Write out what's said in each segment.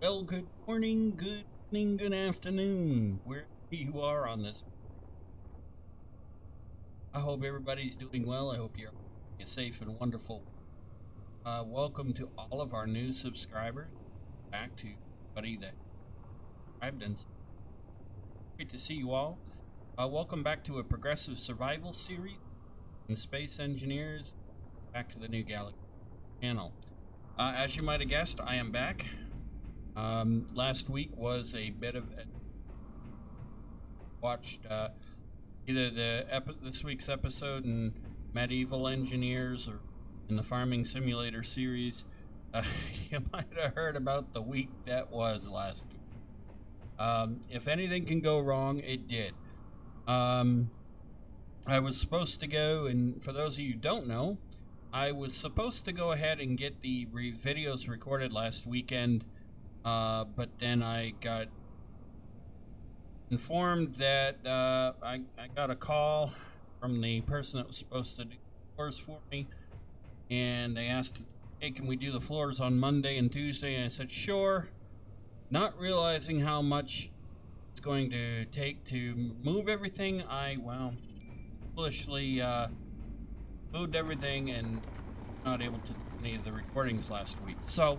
Well, good morning, good evening, good afternoon, wherever you are on this. I hope everybody's doing well. I hope you're safe and wonderful. Welcome to all of our new subscribers. Back to everybody that subscribed, and great to see you all. Welcome back to a progressive survival series in Space Engineers. Back to the New Galaxy channel. As you might have guessed, I am back. Last week was a bit of watched either this week's episode in Medieval Engineers or in the Farming Simulator series. You might have heard about the week that was last week. If anything can go wrong, it did. I was supposed to go, and for those of you who don't know, I was supposed to go ahead and get the videos recorded last weekend. But then I got informed that I got a call from the person that was supposed to do the floors for me, and they asked, hey, can we do the floors on Monday and Tuesday? And I said, sure, not realizing how much it's going to take to move everything. I, well, foolishly moved everything and not able to do any of the recordings last week. So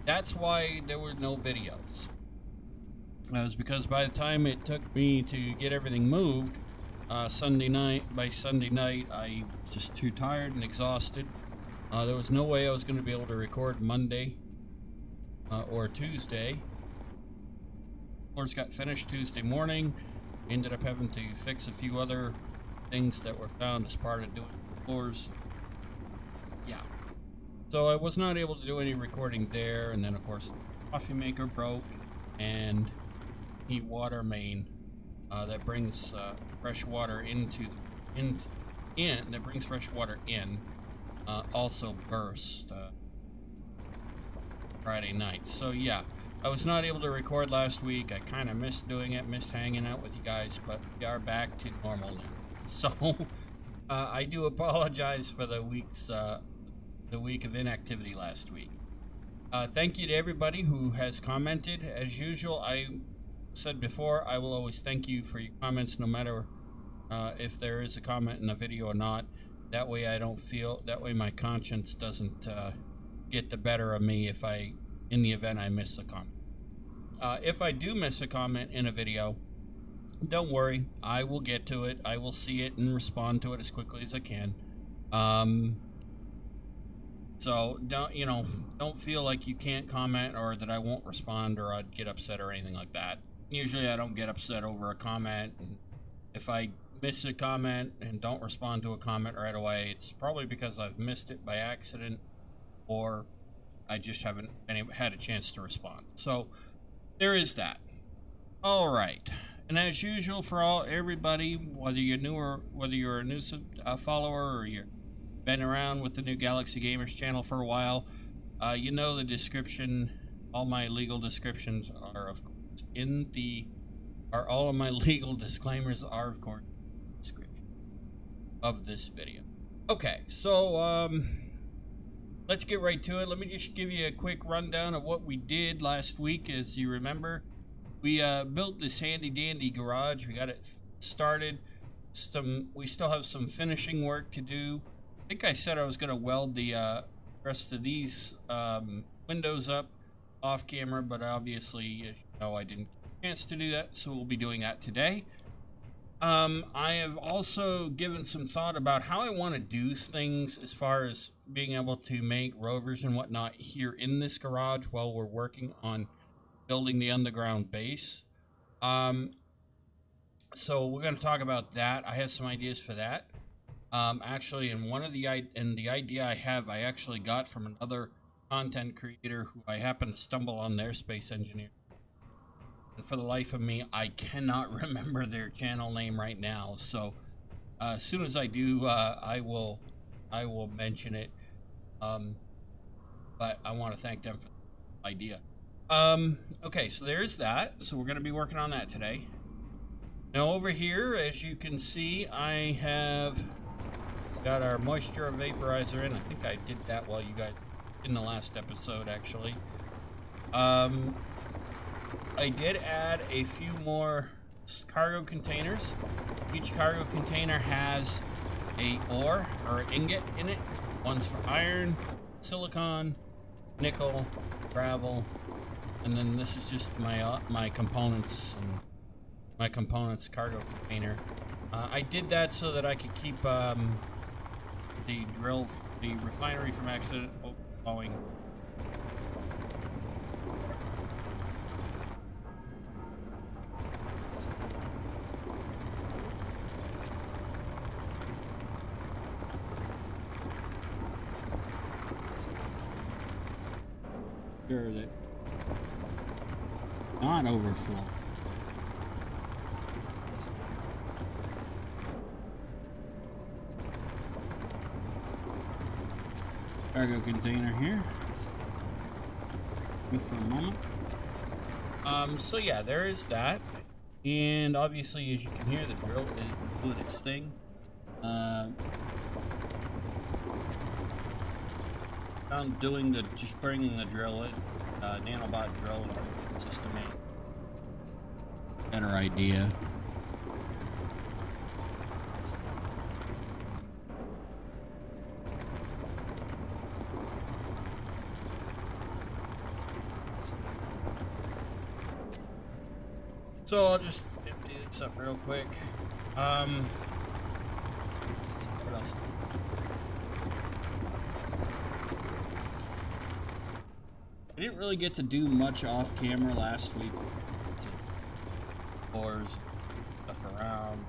that's why there were no videos. That was because by the time it took me to get everything moved, by Sunday night, I was just too tired and exhausted. There was no way I was going to be able to record Monday or Tuesday. Floors got finished Tuesday morning. Ended up having to fix a few other things that were found as part of doing the floors. Yeah. So I was not able to do any recording there, and then of course the coffee maker broke, and heat water main that brings fresh water also burst Friday night. So yeah, I was not able to record last week. I kind of missed doing it, missed hanging out with you guys, but we are back to normal now. So I do apologize for the week of inactivity last week. Thank you to everybody who has commented. As usual, I said before, I will always thank you for your comments, no matter if there is a comment in a video or not. That way my conscience doesn't get the better of me in the event I miss a comment. If I do miss a comment in a video, don't worry, I will get to it. I will see it and respond to it as quickly as I can. So don't feel like you can't comment or that I won't respond or I'd get upset or anything like that. Usually I don't get upset over a comment, and if I miss a comment and don't respond to a comment right away, it's probably because I've missed it by accident or I just haven't had a chance to respond. So there is that. All right. And as usual for everybody, whether you're a new follower or you're been around with the New Galaxy Gamers channel for a while, you know the description, all my legal descriptions are of course all of my legal disclaimers are of course in the description of this video. Okay, so let's get right to it. Let me just give you a quick rundown of what we did last week. As you remember, we built this handy dandy garage. We got it started. We still have some finishing work to do. I think I said I was going to weld the rest of these windows up off camera, but obviously, as you know, I didn't get a chance to do that, so we'll be doing that today. I have also given some thought about how I want to do things as far as being able to make rovers and whatnot here in this garage while we're working on building the underground base. So we're going to talk about that. I have some ideas for that. Actually, the idea I have, I actually got from another content creator who I happened to stumble on their Space Engineer. And for the life of me, I cannot remember their channel name right now. So as soon as I do, I will mention it. But I want to thank them for the idea. Okay, so there's that. So we're going to be working on that today. Now over here, as you can see, I have got our moisture vaporizer in. I think I did that while you guys in the last episode, actually. I did add a few more cargo containers. Each cargo container has a ore or ingot in it. One's for iron, silicon, nickel, gravel, and then this is just my components and my components cargo container. I did that so that I could keep the refinery from accident overflowing. Sure that not overflow. Cargo container here. Wait for a moment. So yeah, there is that. And obviously, as you can hear, the drill is doing its thing. I'm doing just bringing the drill in, nanobot drill in a system. Better idea. So I'll just empty this up real quick. Let's see, what else? I didn't really get to do much off camera last week. Floors, stuff around,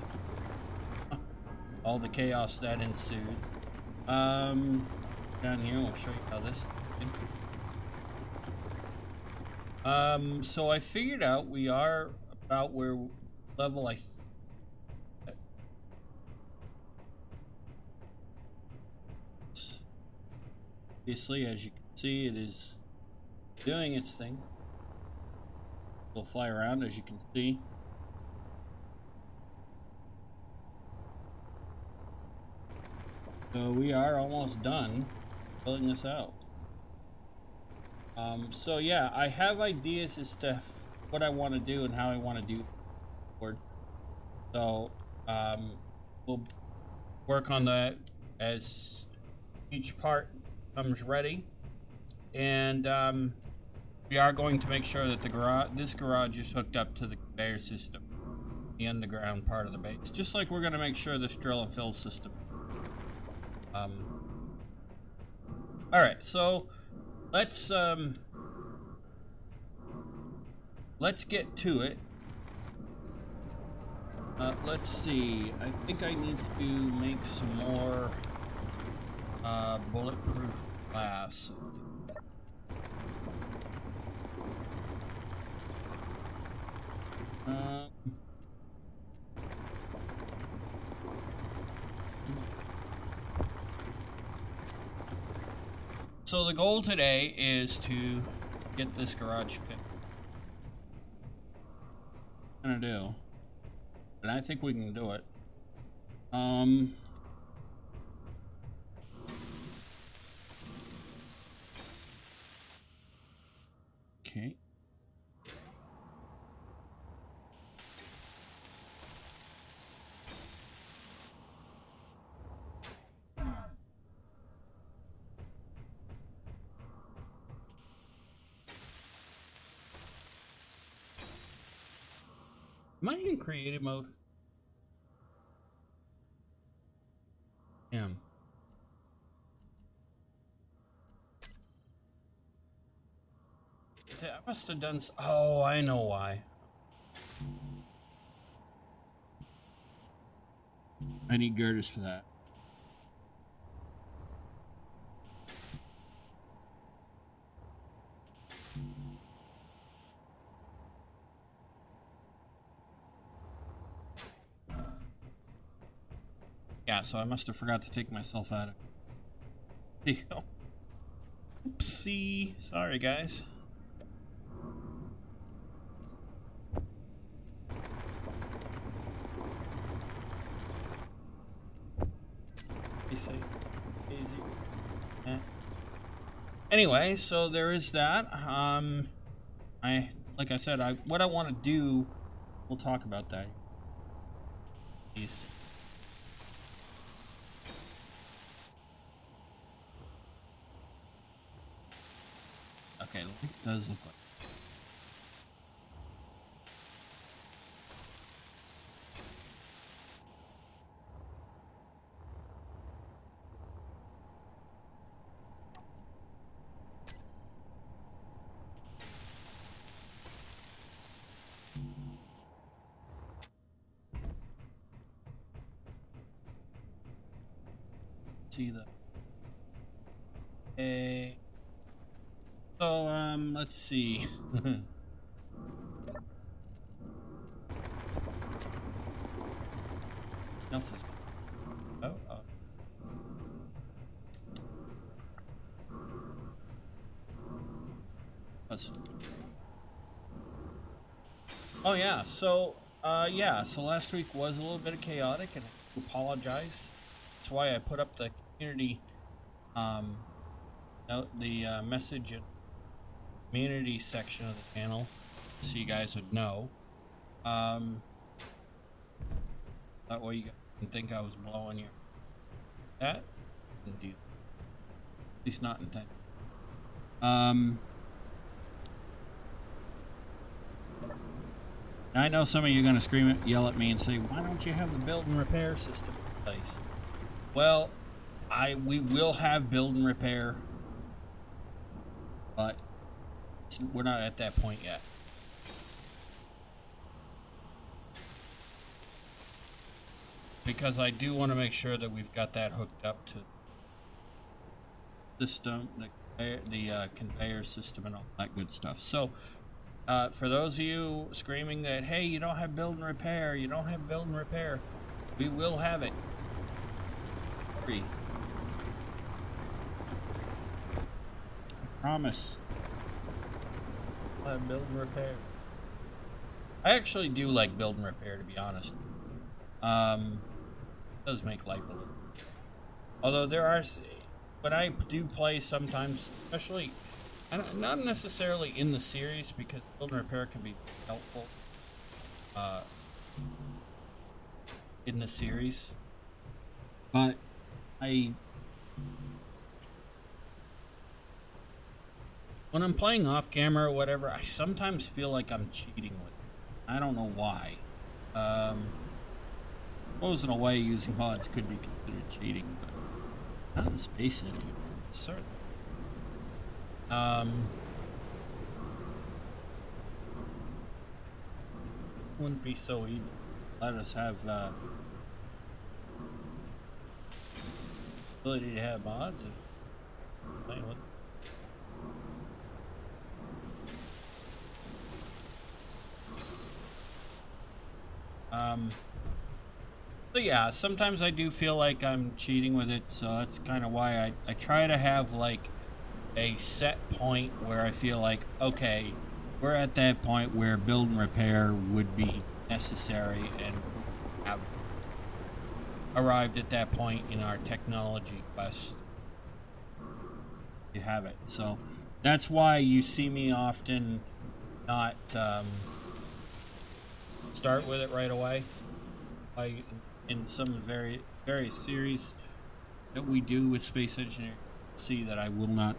all the chaos that ensued. Down here, we'll show you how this did. So I figured out we are about where level obviously, as you can see, it is doing its thing. We'll fly around, as you can see. So we are almost done filling this out. So yeah, I have ideas as to what I want to do and how I want to do it. So we'll work on that as each part comes ready, and we are going to make sure that this garage is hooked up to the conveyor system, the underground part of the base, just like we're going to make sure this drill and fill system. All right, so let's get to it. Let's see. I think I need to make some more bulletproof glass. So the goal today is to get this garage fit. I'm gonna do, and I think we can do it. Okay. Am I in creative mode? Yeah. I must have done. Oh, I know why. I need girders for that. Yeah, so I must have forgot to take myself out of it. Oopsie. Sorry, guys. Be safe. Easy. Anyway, so there is that. like I said, what I want to do, we'll talk about that. Please. Okay, it does look like. See the. Okay. So let's see. Else is. Oh. Oh yeah. So yeah. So last week was a little bit of chaotic, and I apologize. That's why I put up the community note, the message and community section of the channel, so you guys would know. That way you guys can think I was blowing your that. Indeed. At least not intent. I know some of you are going to scream at, yell at me and say, why don't you have the build and repair system in place? Well, we will have build and repair, but we're not at that point yet. Because I do want to make sure that we've got that hooked up to the system, the conveyor system and all that good stuff. So for those of you screaming that, hey, you don't have build and repair, you don't have build and repair, we will have it. Free. I promise. I'll have build and repair. I actually do like build and repair, to be honest. It does make life a little. Although there are, when I do play sometimes, especially, not necessarily in the series, because build and repair can be helpful in the series, but when I'm playing off camera or whatever, I sometimes feel like I'm cheating with it. I don't know why. Suppose in a way using mods could be considered cheating, but not in Space Engine, certainly. Wouldn't be so evil. Let us have ability to have mods if playing with. So yeah, sometimes I do feel like I'm cheating with it, so that's kind of why I try to have like a set point where I feel like, okay, we're at that point where build and repair would be necessary, and have arrived at that point in our technology quest. You have it. So that's why you see me often not start with it right away. In some various series that we do with Space Engineering, see that I will not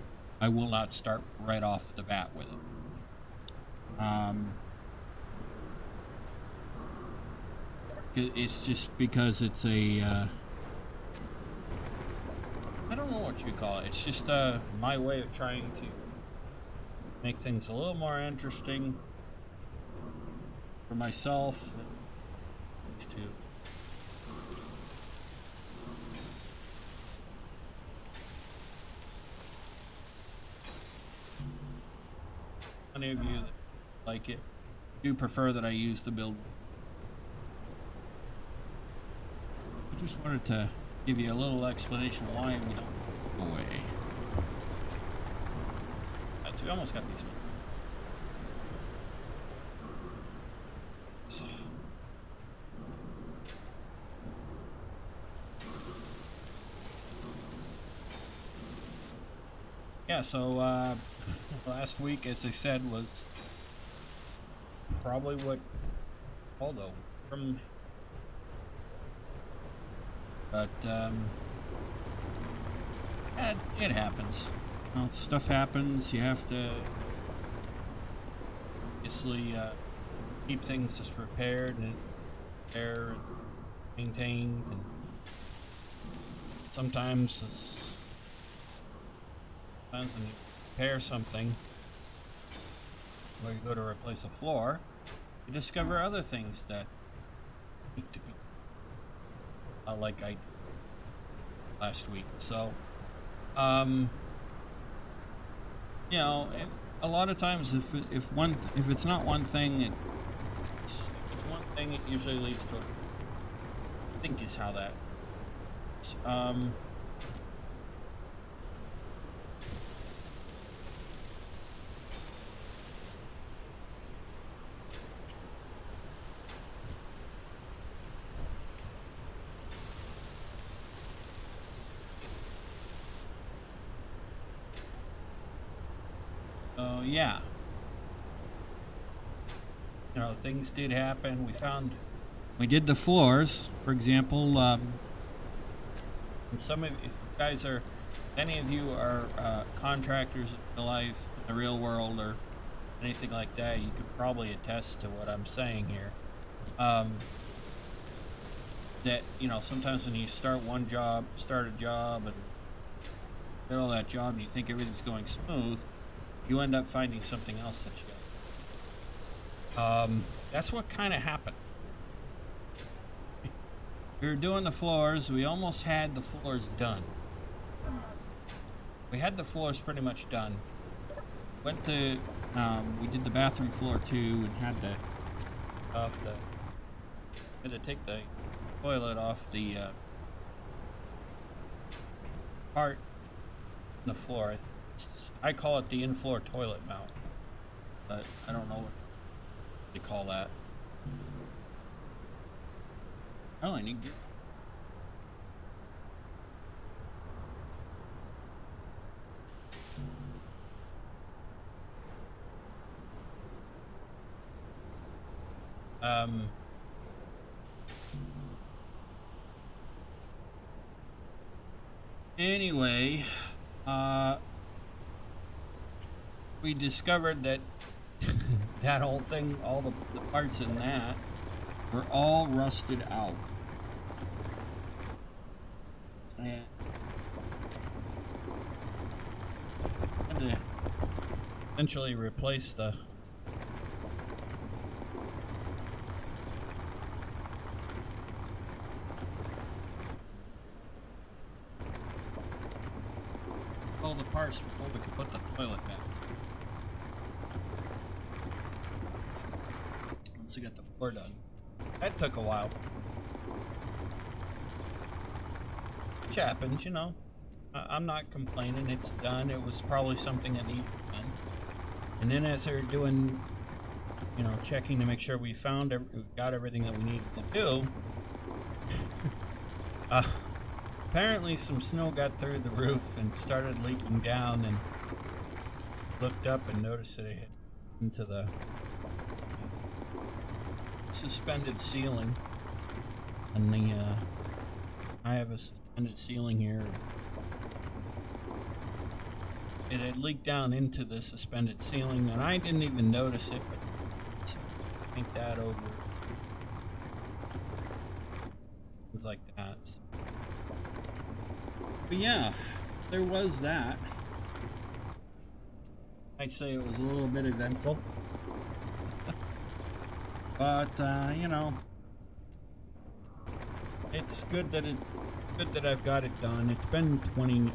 start right off the bat with it. It's just because it's a I don't know what you call it. It's just my way of trying to make things a little more interesting for myself and these two. Many of you that like it do prefer that I use the build. I just wanted to give you a little explanation why we don't go away. Right, so we almost got these. Yeah, so last week, as I said, was probably what, although from, but it happens. You know, stuff happens. You have to obviously keep things just repaired and maintained, and sometimes when you repair something, or you go to replace a floor, you discover other things that need to be like I did last week. So, you know, a lot of times if it's not one thing, if it's one thing, it usually leads to I think is how that is. Yeah, you know, things did happen. We did the floors, for example, and if you guys are, any of you are contractors in real life, in the real world, or anything like that, you could probably attest to what I'm saying here. That, you know, sometimes when you start a job, and middle of that job, and you think everything's going smooth, you end up finding something else that you got. That's what kind of happened. We were doing the floors. We almost had the floors done. We had the floors pretty much done. Went to, we did the bathroom floor too, and had to take the toilet off the part in the floor. I call it the in-floor toilet mount, but I don't know what they call that. Oh, I need gear. Anyway, we discovered that that whole thing, all the parts in that, were all rusted out. And I had to eventually replace all the parts before we could put the toilet back. Once we got the floor done. That took a while. Which happens, you know. I'm not complaining. It's done. It was probably something that needed to be done. And then as they're doing, you know, checking to make sure we got everything that we needed to do, apparently some snow got through the roof and started leaking down, and looked up and noticed that it hit into the suspended ceiling. And I have a suspended ceiling here. It had leaked down into the suspended ceiling, and I didn't even notice it, but paint that over. Things like that. But yeah, there was that. I'd say it was a little bit eventful. But, you know, it's good that I've got it done. It's been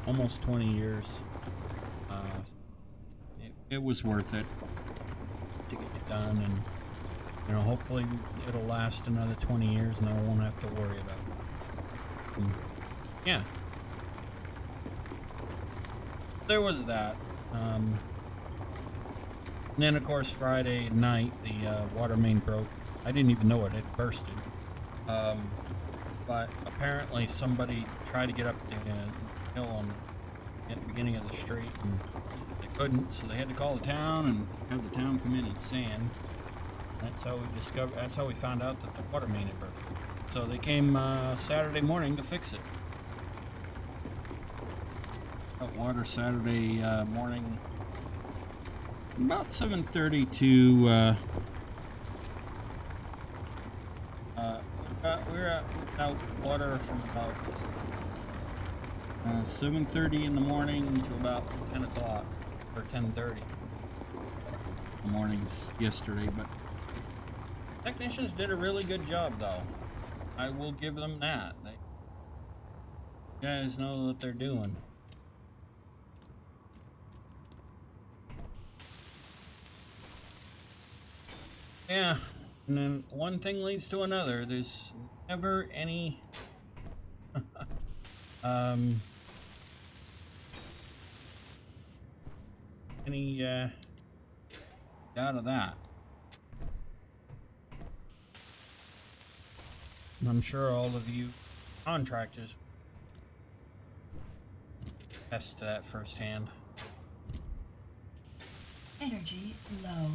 almost 20 years. It was worth it to get it done, and, you know, hopefully it'll last another 20 years and I won't have to worry about it. Yeah. There was that. And then, of course, Friday night, the water main broke. I didn't even know it had bursted. But apparently somebody tried to get up the hill at the beginning of the street, and they couldn't, so they had to call the town and have the town come in and sand. That's how we discovered. That's how we found out that the water main had broken. So they came Saturday morning to fix it. Got water Saturday morning, about 7:30 to. We're out water from about 7:30 in the morning to about 10 o'clock or 10:30 in the mornings yesterday, but technicians did a really good job, though. I will give them that. They guys know what they're doing. Yeah, and then one thing leads to another. There's never any doubt of that. I'm sure all of you contractors attest to that firsthand. Energy low.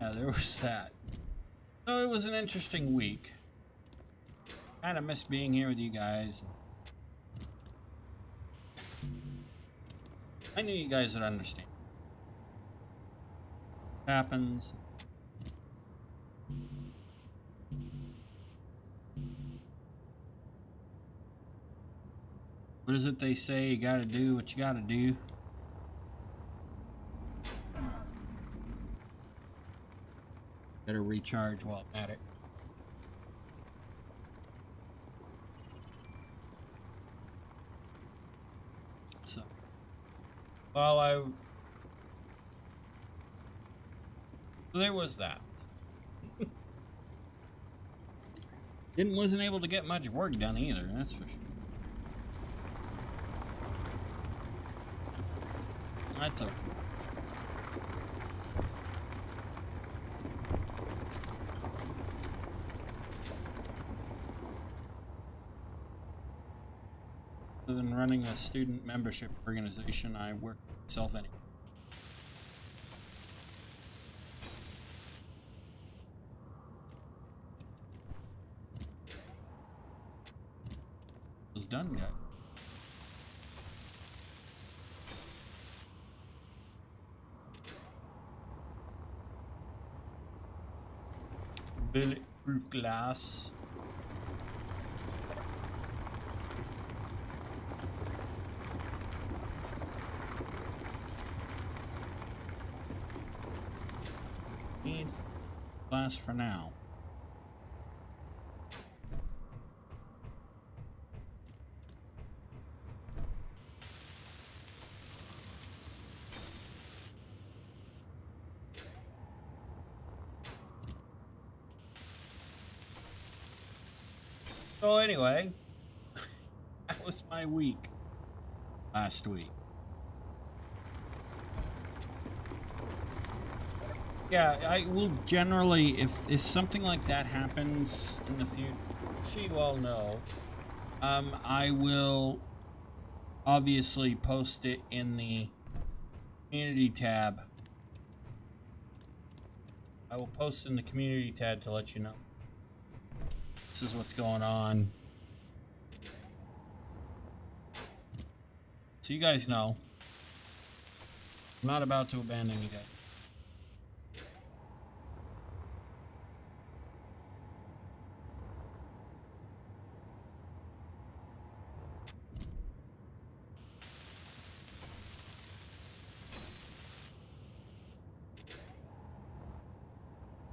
Yeah, there was that. So it was an interesting week. Kind of missed being here with you guys. I knew you guys would understand. It happens. What is it they say? You gotta do what you gotta do. Better recharge while I'm at it. So, so there was that. Wasn't able to get much work done either, that's for sure. That's okay. Other than running a student membership organization, I work myself anyway. It was done, guys. Bulletproof glass. Need glass for now. So anyway, that was my week last week. Yeah, I will generally, if something like that happens in the future, so you all know, I will obviously post it in the community tab. I will post in the community tab to let you know. This is what's going on. So you guys know, I'm not about to abandon you guys.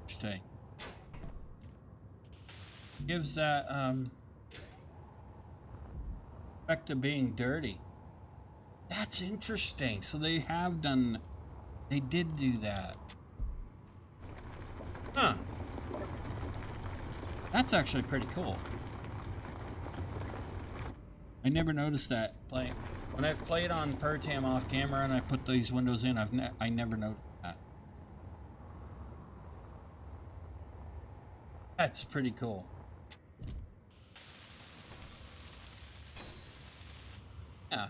Stay. Gives that effect of being dirty. That's interesting. So they have done, they did do that. Huh. That's actually pretty cool. I never noticed that playing. When I've played on Pertam off camera and I put these windows in, I never noticed that. That's pretty cool. Yeah.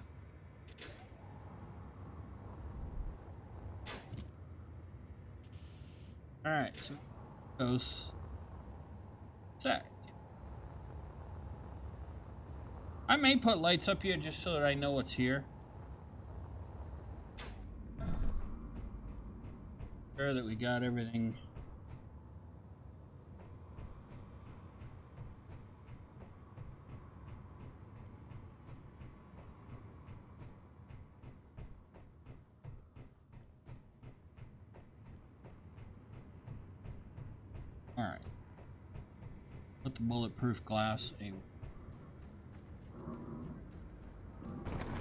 Alright, so goes. What's that? I may put lights up here just so that I know what's here. Sure that we got everything. Alright. Put the bulletproof glass a.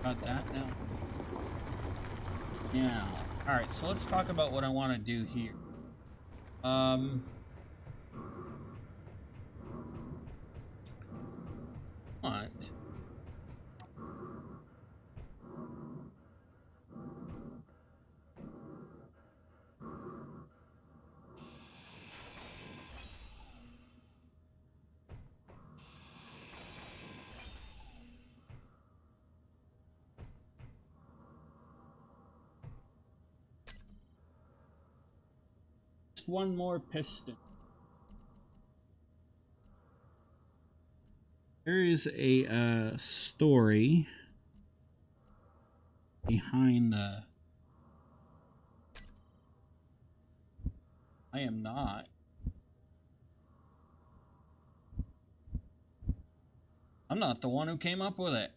Got that now? Yeah. Alright, so let's talk about what I want to do here. What? One more piston. There is a story behind the. I am not. I'm not the one who came up with it.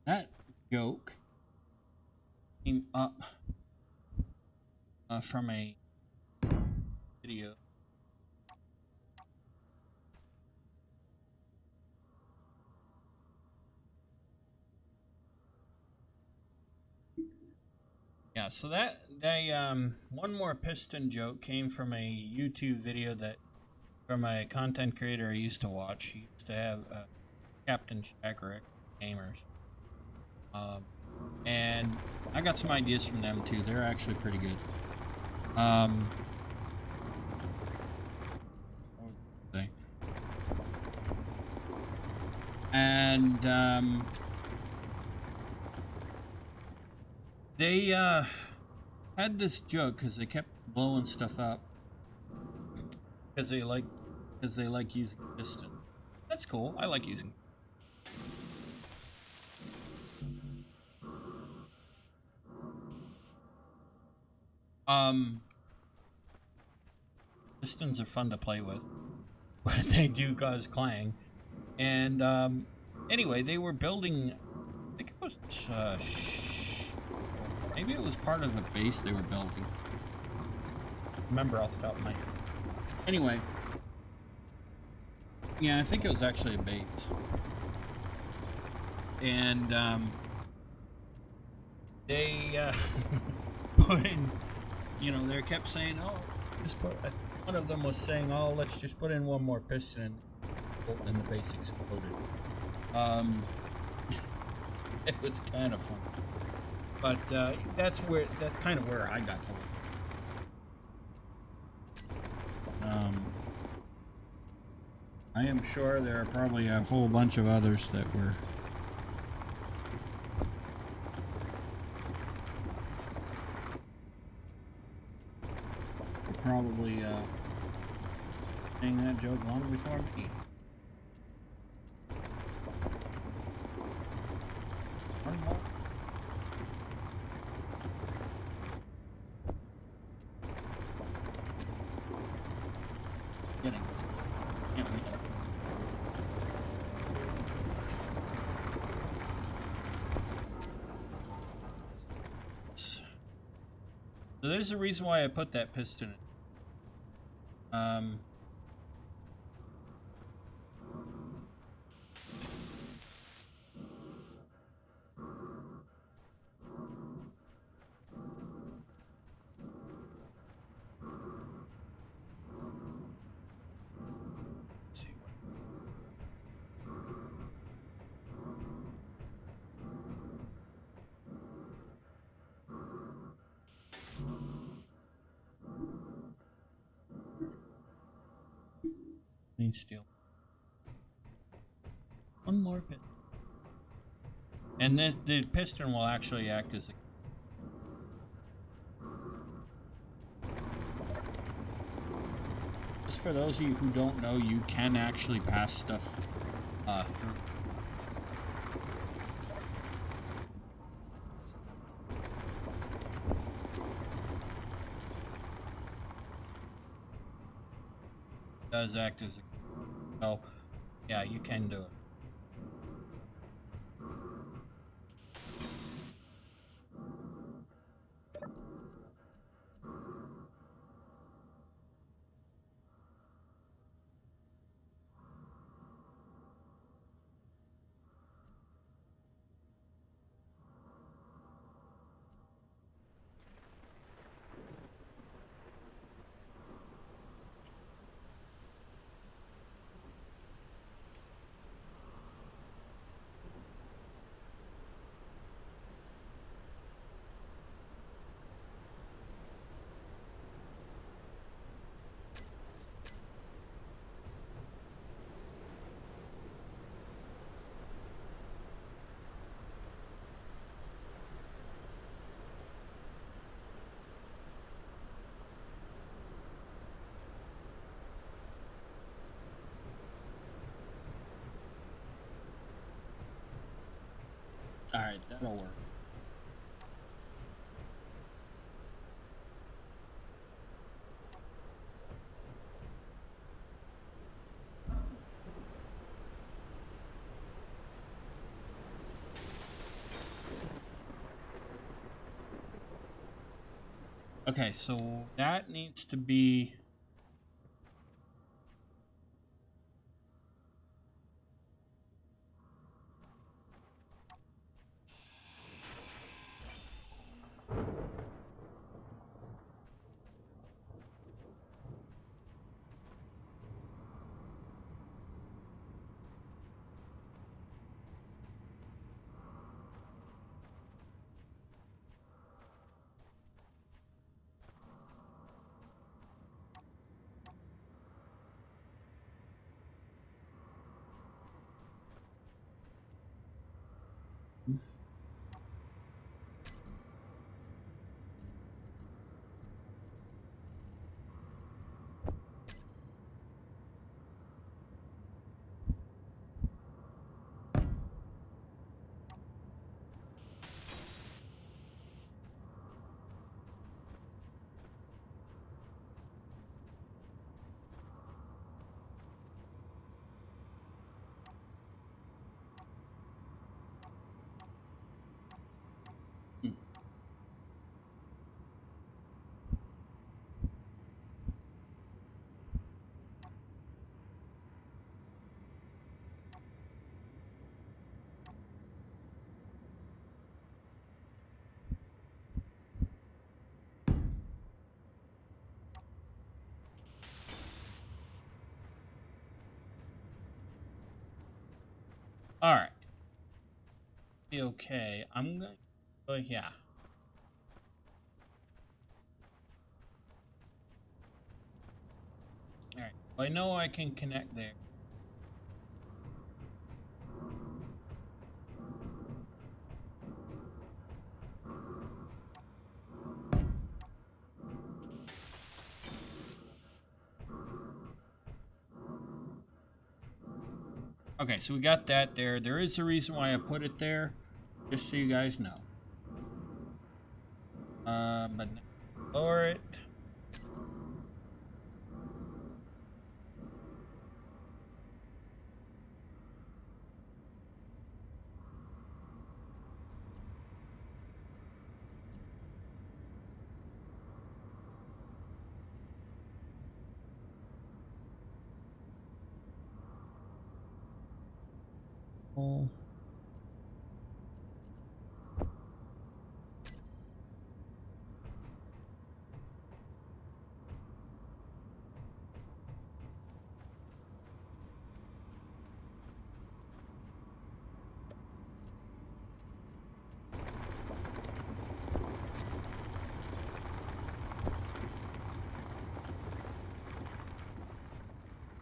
That joke came up from a video. Yeah, so that one more piston joke came from a YouTube video that from a content creator I used to watch. He used to have Captain Gamers. And I got some ideas from them too. They're actually pretty good. And they had this joke because they kept blowing stuff up because they like using piston. That's cool. I like using. Pistons are fun to play with, but they do cause clang. And anyway, they were building. I think it was maybe it was part of the base they were building. Remember off the top of my head. Anyway, yeah, I think it was actually a base. And they put in, you know, they kept saying, "Oh, just put." One of them was saying, "Oh, let's just put in one more piston," and the base exploded. It was kind of fun, but that's kind of where I got to it. I am sure there are probably a whole bunch of others that were. Probably saying that joke long before me. One more. Getting. Can't wait. there's a reason why I put that piston in. Steel. One more piston. And this, the piston will actually act as a... Just for those of you who don't know, you can actually pass stuff through. It does act as a... So, yeah, you can do it. Alright, that'll work. Okay, so that needs to be... Alright. Okay, I'm going... yeah. Alright, I know I can connect there. Okay, so we got that there. There is a reason why I put it there, just so you guys know. But lower it. Oh.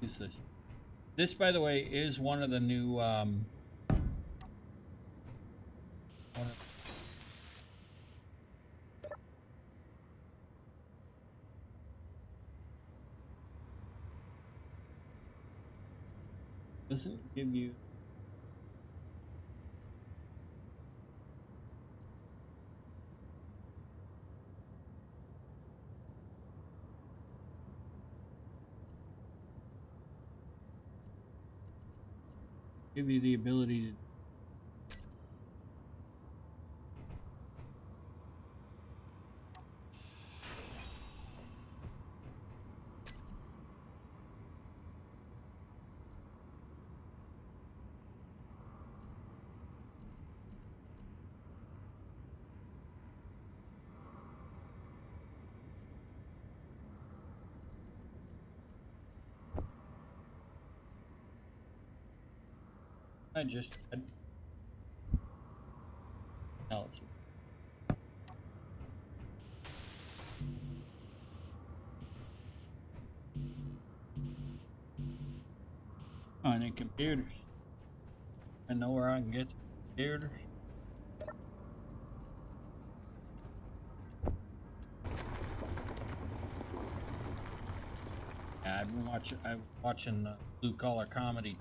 Use this. This, by the way, is one of the new doesn't give you the ability to now let's see. Oh, I need computers. I know where I can get computers. Yeah, I've been watching blue collar comedy.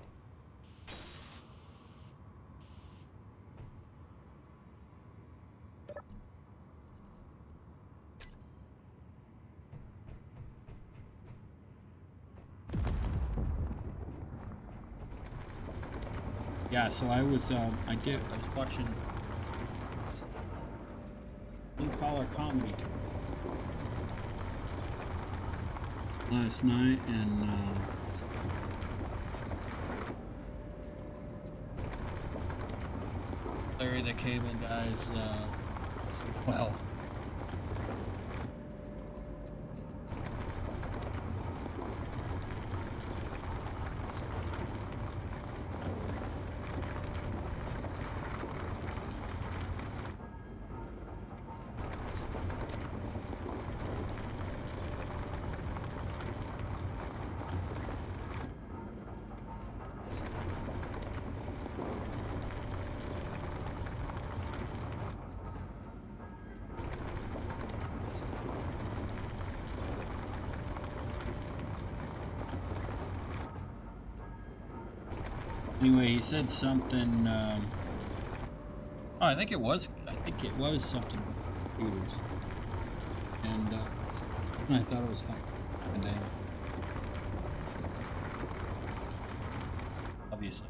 Yeah, so I was watching blue collar comedy last night, and Larry the Cable Guy's well, anyway, he said something. Oh, I think it was something about computers, and I thought it was fun. And obviously.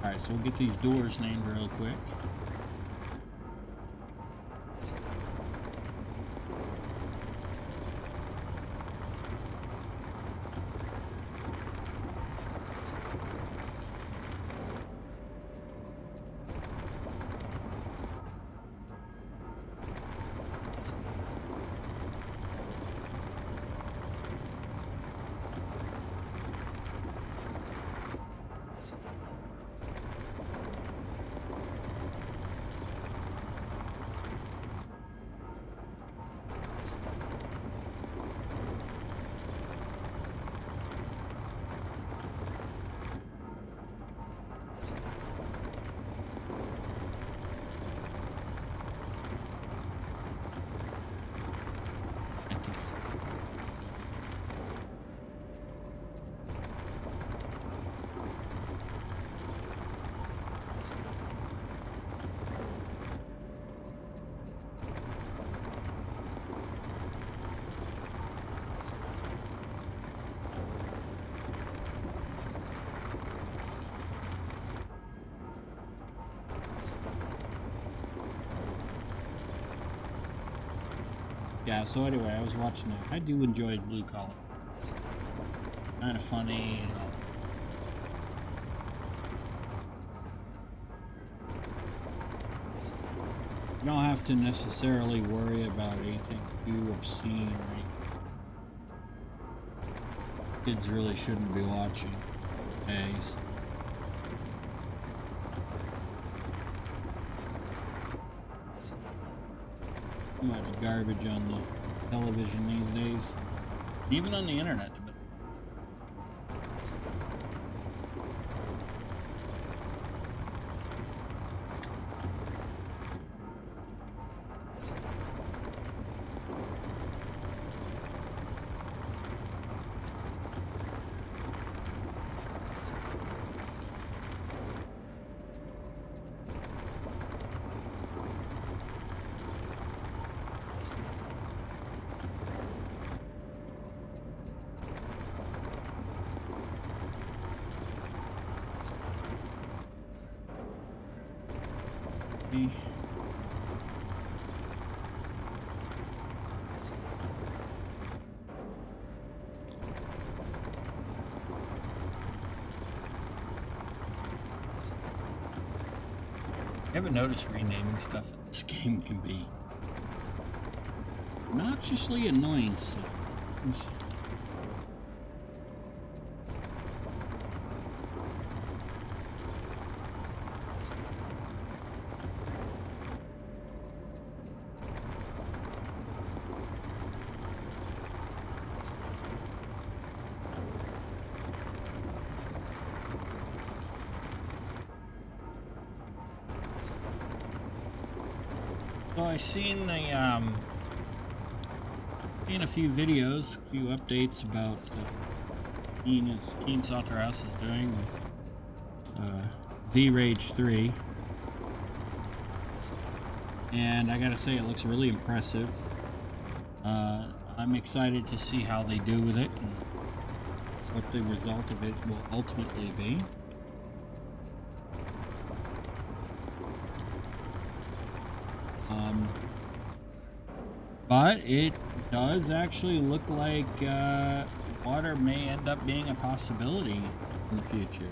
All right, so we'll get these doors named real quick. Yeah, so anyway, I was watching it. I do enjoy blue collar. kind of funny. You don't have to necessarily worry about anything too obscene or anything. Kids really shouldn't be watching. Days. Too much garbage on the television these days. Even on the internet. I haven't noticed renaming stuff in this game can be obnoxiously annoying. So I seen a few videos, a few updates about Keen Salterhouse is doing with V-Rage 3, and I gotta say it looks really impressive. I'm excited to see how they do with it and what the result of it will ultimately be. But it does actually look like water may end up being a possibility in the future.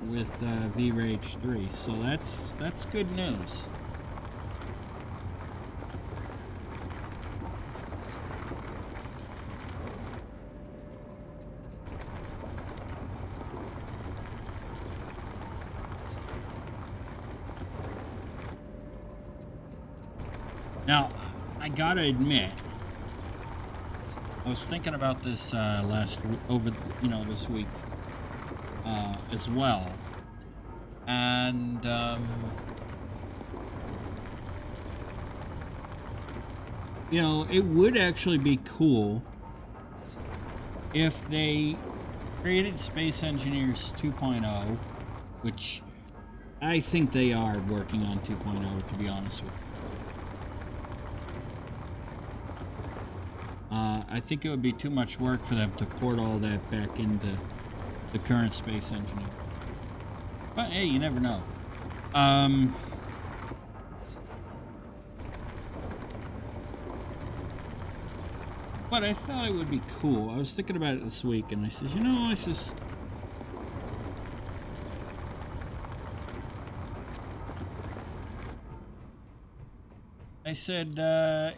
With V-Rage 3, so that's good news. Now, I gotta admit, I was thinking about this this week as well, and it would actually be cool if they created Space Engineers 2.0, which I think they are working on 2.0, to be honest with you. I think it would be too much work for them to port all that back into the current Space Engineer. But hey, you never know. But I thought it would be cool. I was thinking about it this week, and I said,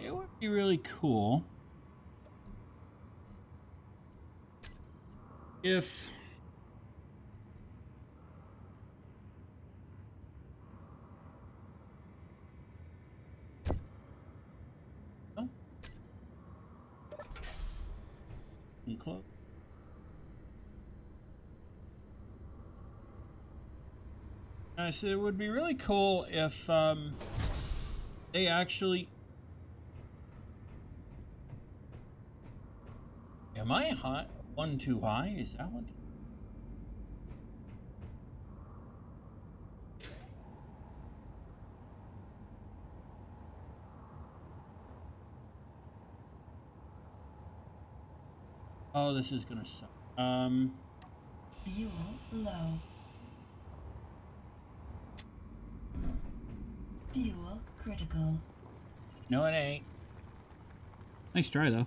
it would be really cool if close. And I said it would be really cool if they actually. Am I high? One too high? Is that one? Oh, this is gonna suck. Fuel low. Fuel critical. No, it ain't. Nice try, though.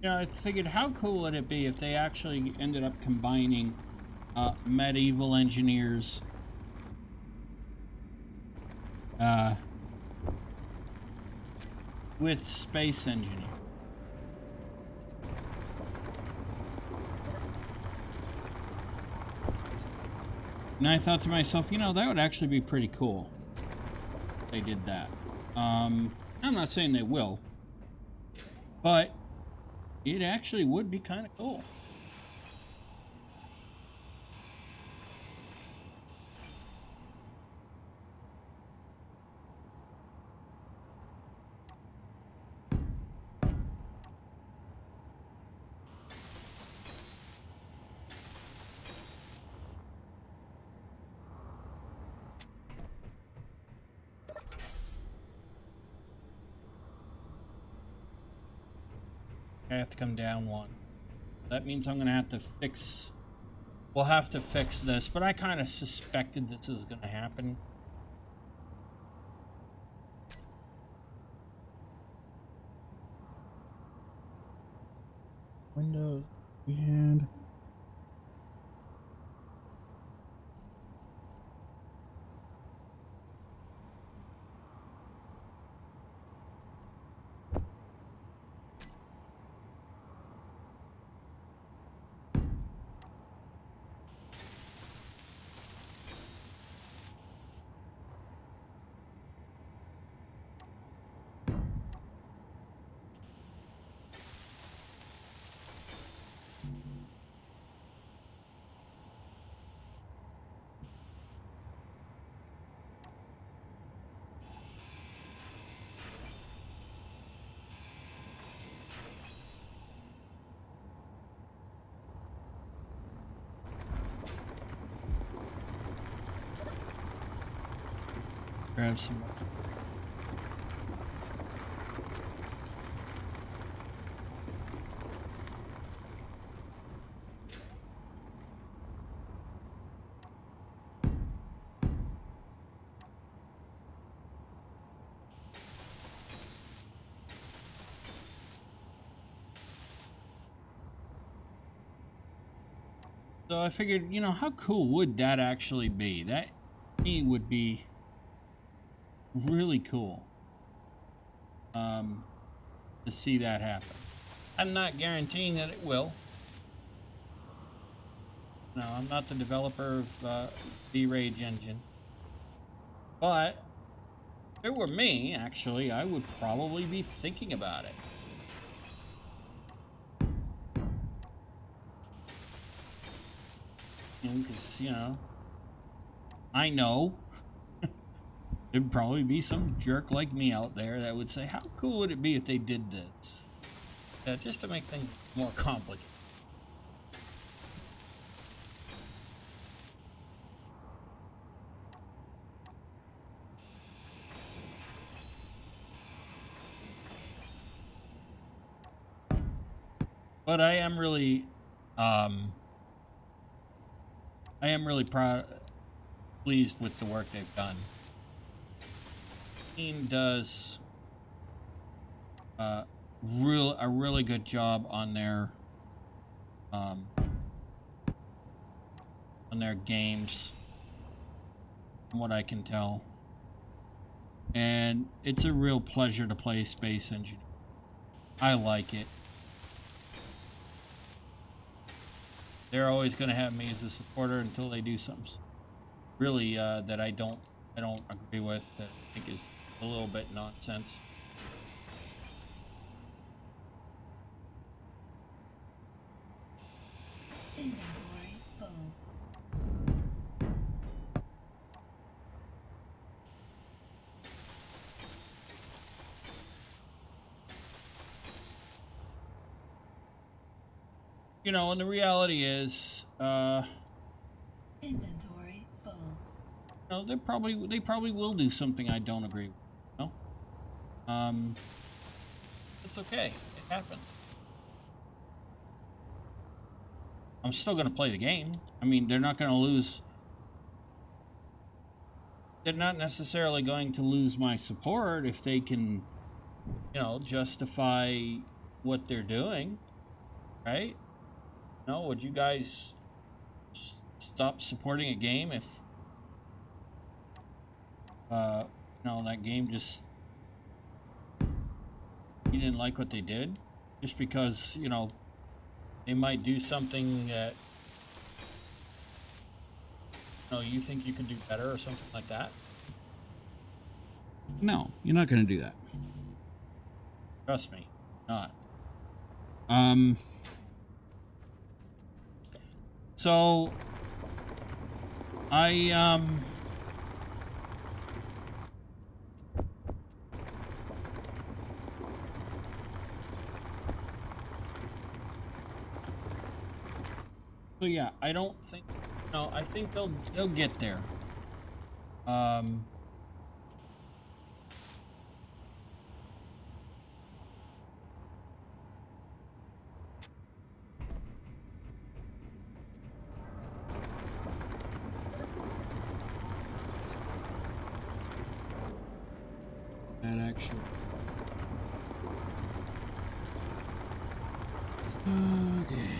You know, I figured how cool would it be if they actually ended up combining medieval engineers with space engineers. And I thought to myself, you know, that would actually be pretty cool if they did that. I'm not saying they will, but it actually would be kind of cool. I have to come down one. That means I'm going to have to fix... We'll have to fix this, but I kind of suspected this was going to happen. Windows. We had... Grab some more. So I figured, you know, how cool would that actually be? That, to me, would be really cool to see that happen. I'm not guaranteeing that it will. No, I'm not the developer of V-Rage engine. But if it were me, actually, I would probably be thinking about it. Because, you know, I know there'd probably be some jerk like me out there that would say, how cool would it be if they did this? Just to make things more complicated. But I am really pleased with the work they've done. The team does a really good job on their games, from what I can tell. And it's a real pleasure to play Space Engineer. I like it. They're always going to have me as a supporter until they do something really that I don't agree with, that I think is a little bit nonsense. Inventory full. You know, and the reality is, Inventory full. you know, they probably will do something I don't agree with. You know? It's okay. It happens. I'm still going to play the game. I mean, they're not going to lose. They're not necessarily going to lose my support if they can, you know, justify what they're doing, right? No, would you guys stop supporting a game if, you know, that game just, you didn't like what they did? Just because, you know, they might do something that, you know, you think you can do better or something like that? No, you're not going to do that. Trust me, not. So so yeah, I don't think, no, I think they'll get there. That actually. Okay.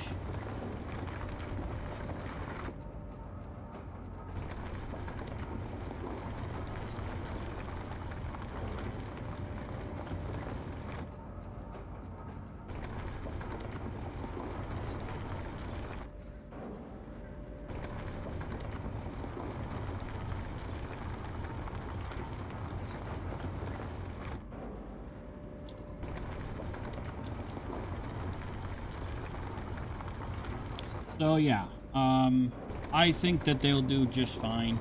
So yeah, I think that they'll do just fine.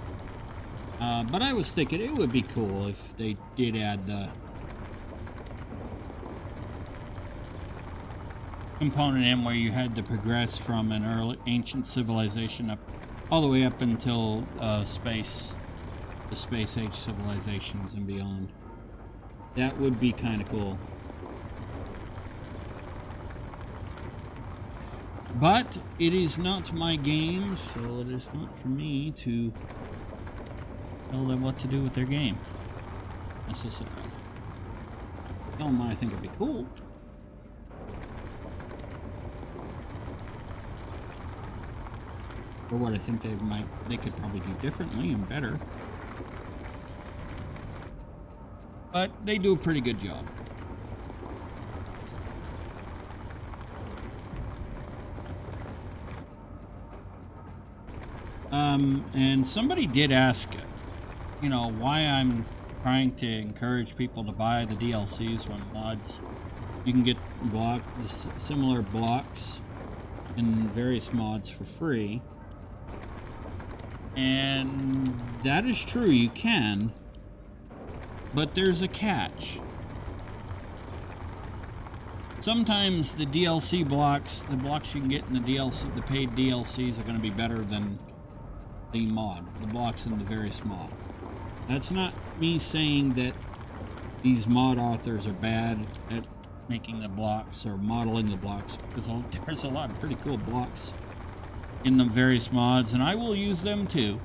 But I was thinking it would be cool if they did add the component in where you had to progress from an early ancient civilization up all the way up until the space age civilizations and beyond. That would be kind of cool. But it is not my game, so it is not for me to tell them what to do with their game, necessarily. Tell them I think it'd be cool. Or what I think they could probably do differently and better. But they do a pretty good job. And somebody did ask, you know, why I'm trying to encourage people to buy the DLCs when mods, you can get similar blocks in various mods for free. And that is true, you can, but there's a catch. Sometimes the DLC blocks, the blocks you can get in the DLC, the paid DLCs, are going to be better than the blocks in the various mods. That's not me saying that these mod authors are bad at making the blocks or modeling the blocks, because there's a lot of pretty cool blocks in the various mods, and I will use them too.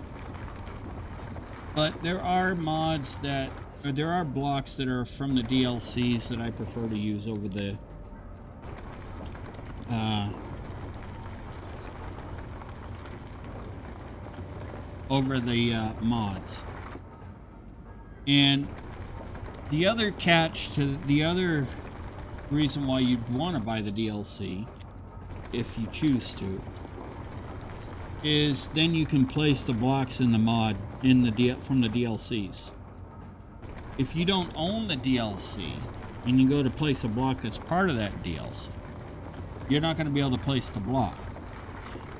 But there are mods that, or there are blocks that are from the DLCs that I prefer to use over the mods. And the other catch to the other reason why you'd want to buy the DLC, if you choose to, is then you can place the blocks in the mod from the DLCs. If you don't own the DLC and you go to place a block that's part of that DLC, you're not going to be able to place the block.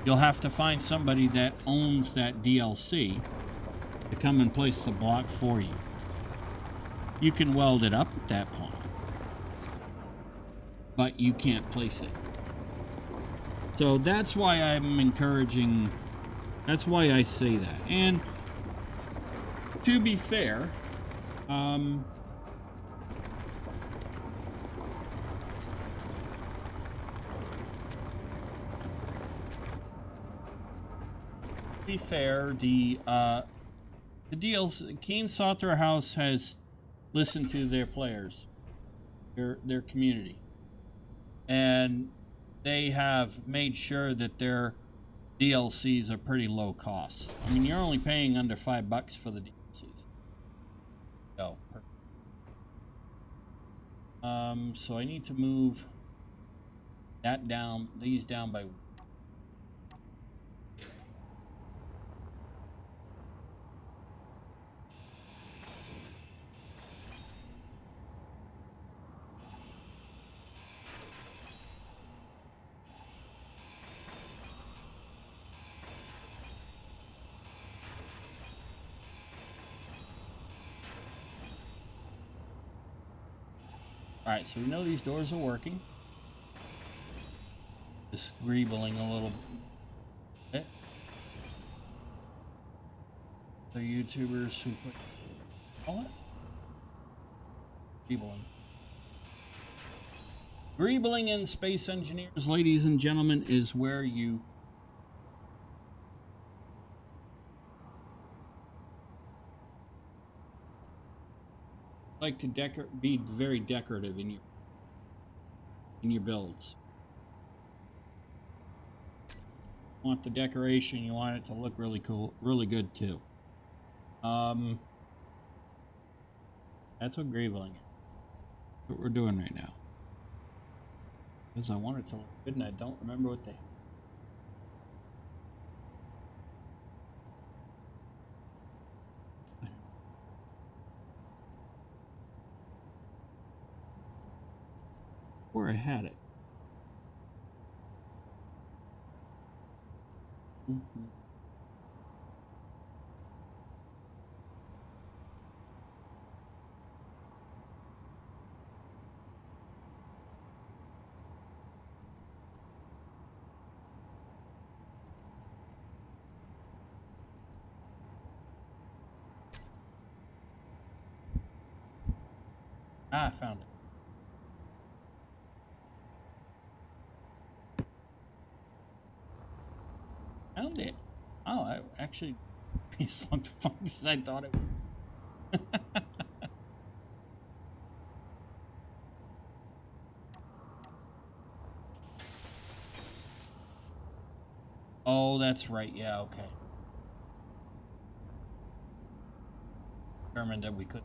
You'll have to find somebody that owns that DLC to come and place the block for you. You can weld it up at that point, but you can't place it. So that's why I'm encouraging, that's why I say that. And to be fair, be fair, the deals, Keen Sauter House has listened to their players, their community, and they have made sure that their DLCs are pretty low cost. I mean, you're only paying under $5 for the DLCs. Oh, perfect. So I need to move that down, these down by. All right, so we know these doors are working. Just greebling a little bit. The YouTubers who put all it? Greebling. Greebling in Space Engineers, ladies and gentlemen, is where you like to be very decorative in your builds. You want the decoration, you want it to look really cool, really good too. That's what greebling is. That's what we're doing right now. Because I want it to look good and I don't remember what they. Where I had it. Ah, I found it. Found it. Oh, I actually as long as fun as I thought it would. Oh, that's right. Yeah, okay. Determined that we could.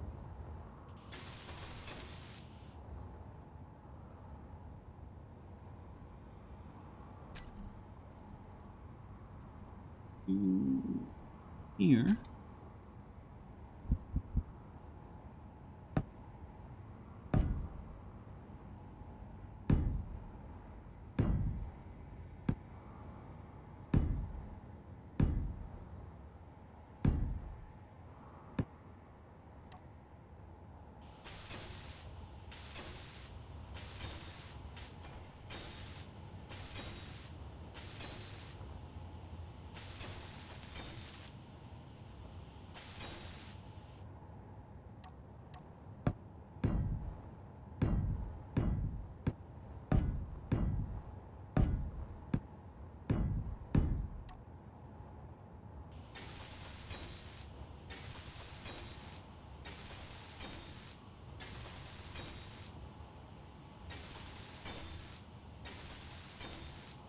Here.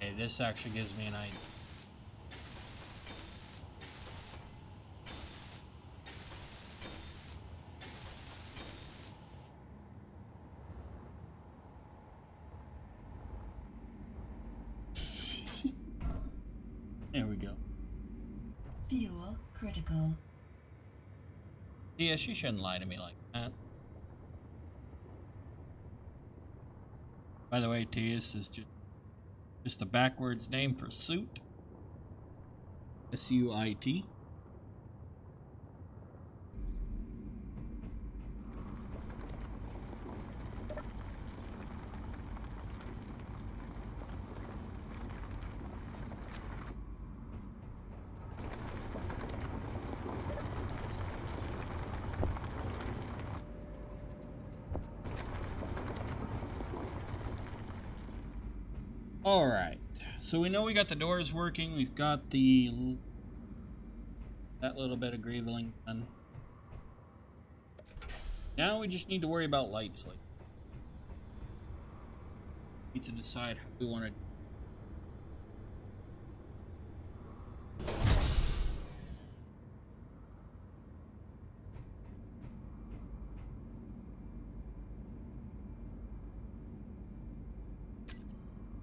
Hey, this actually gives me an idea. There we go. Fuel critical. Yeah, she shouldn't lie to me like that. By the way, Tias is just a backwards name for suit. S-U-I-T. All right, so we know we got the doors working. We've got the that little bit of greeveling done. Now we just need to worry about lights. Like, we need to decide how we want to.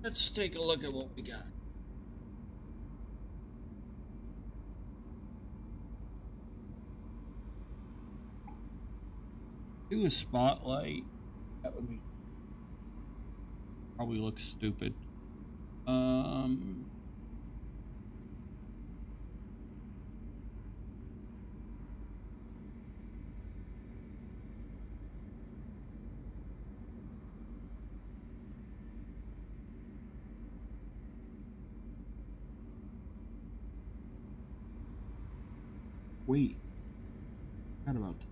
Let's take a look at what we got. Do a spotlight. That would be probably look stupid. Wait. Forgot about that.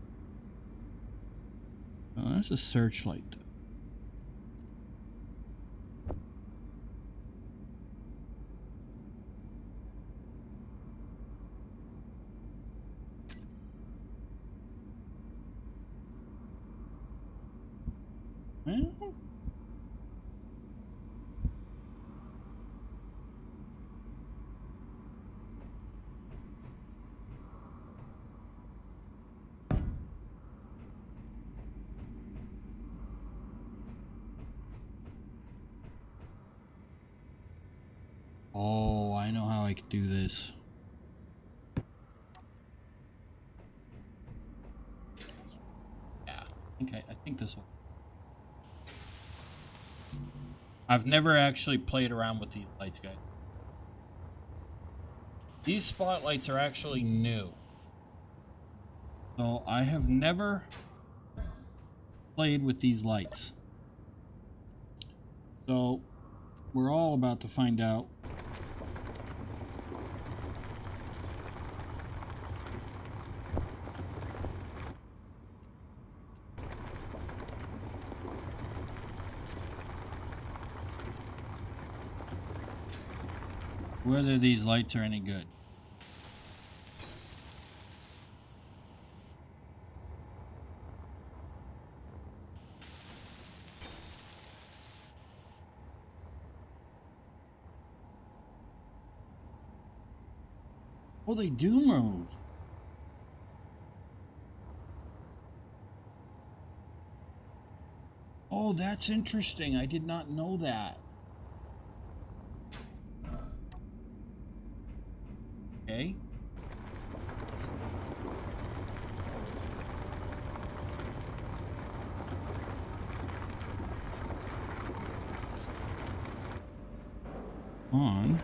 Oh, that's a searchlight. Well, oh, I know how I could do this. Yeah, I think this will. I've never actually played around with these lights, guys. These spotlights are actually new. So I have never played with these lights. So we're all about to find out. Whether these lights are any good. Oh, they do move. Oh, that's interesting. I did not know that. Okay. On.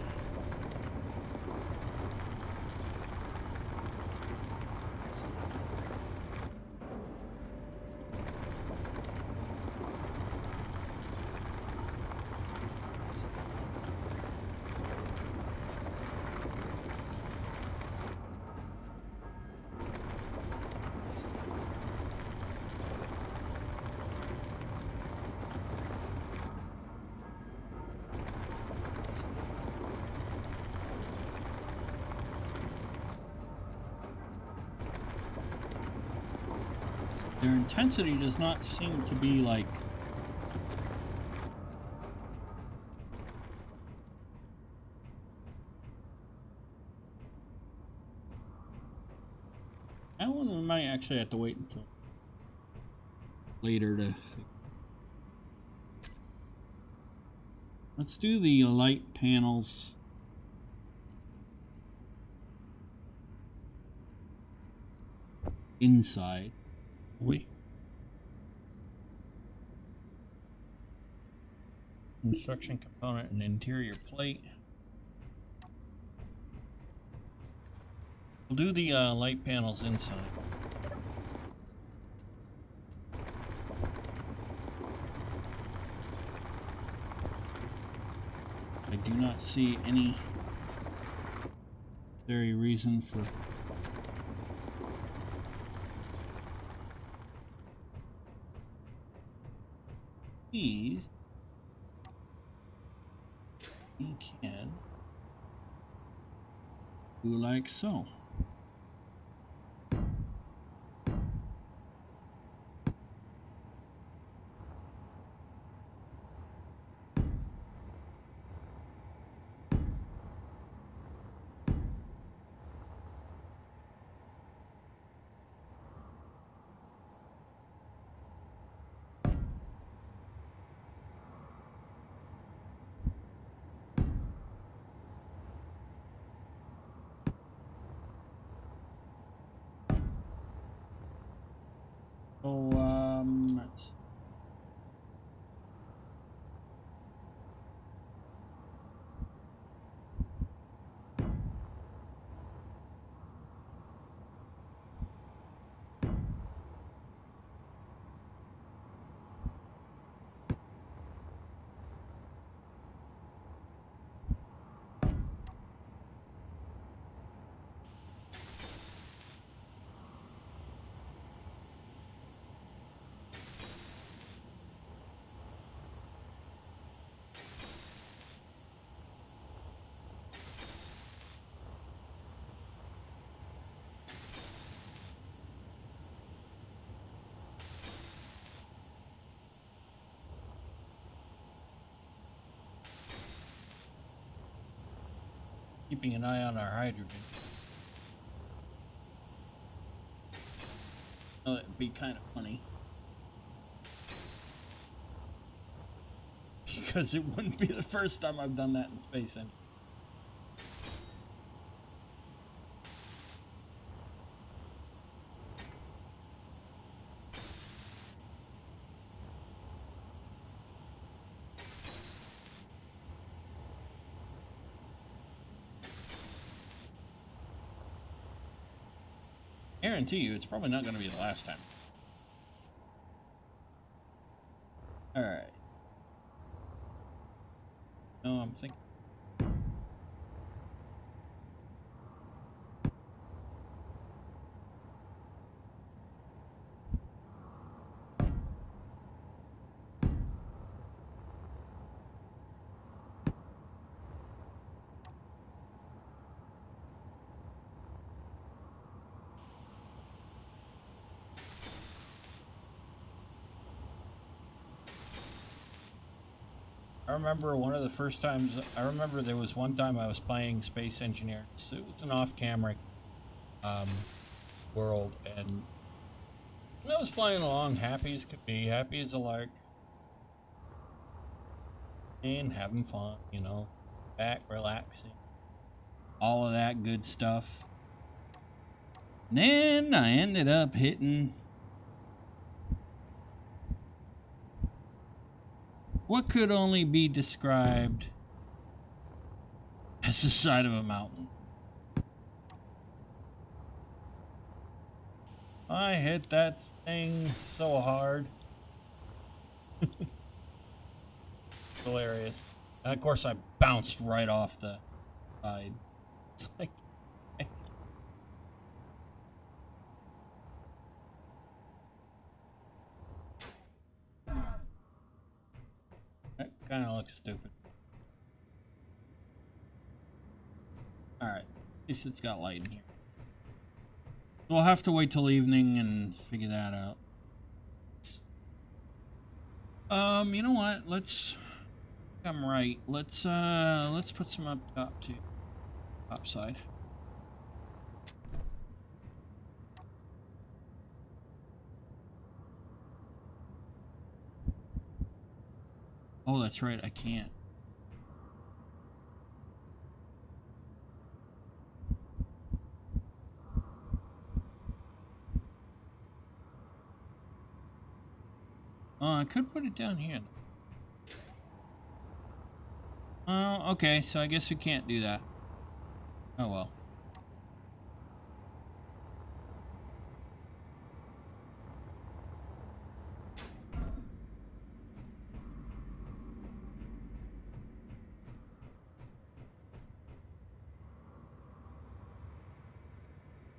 Their intensity does not seem to be like... That one we might actually have to wait until later to... Let's do the light panels. Inside. Construction component and interior plate. We'll do the light panels inside. I do not see any very reason for these. We can do like so. keeping an eye on our hydrogen. Oh, that'd be kind of funny. Because it wouldn't be the first time I've done that in space engine. Guarantee you, it's probably not going to be the last time. All right. No, I'm thinking. I remember one of the first times, I remember there was one time I was playing Space Engineer. It was an off-camera world, and I was flying along happy as could be, happy as a lark, and having fun, you know, back, relaxing, all of that good stuff. And then I ended up hitting what could only be described as the side of a mountain. I hit that thing so hard. Hilarious. And of course I bounced right off the side. It's like that kind of looks stupid. Alright, at least it's got light in here. We'll have to wait till evening and figure that out. You know what? I'm right. Let's put some up top too. Top side. Oh, that's right. I can't. Oh, I could put it down here. Oh, okay. So I guess we can't do that. Oh well.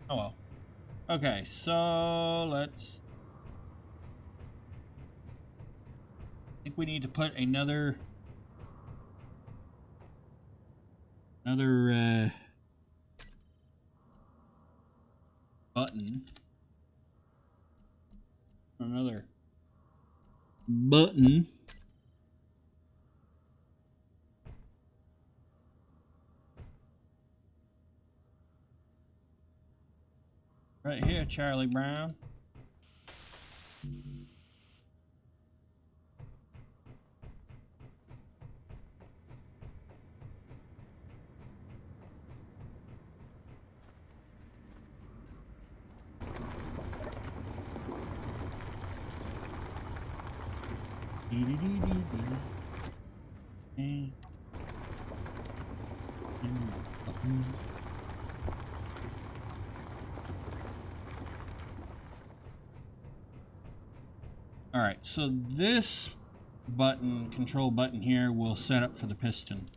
Oh well. Okay, so let's... I think we need to put another button. Another button. Right here, Charlie Brown. All right, so this button, control button here, will set up for the piston.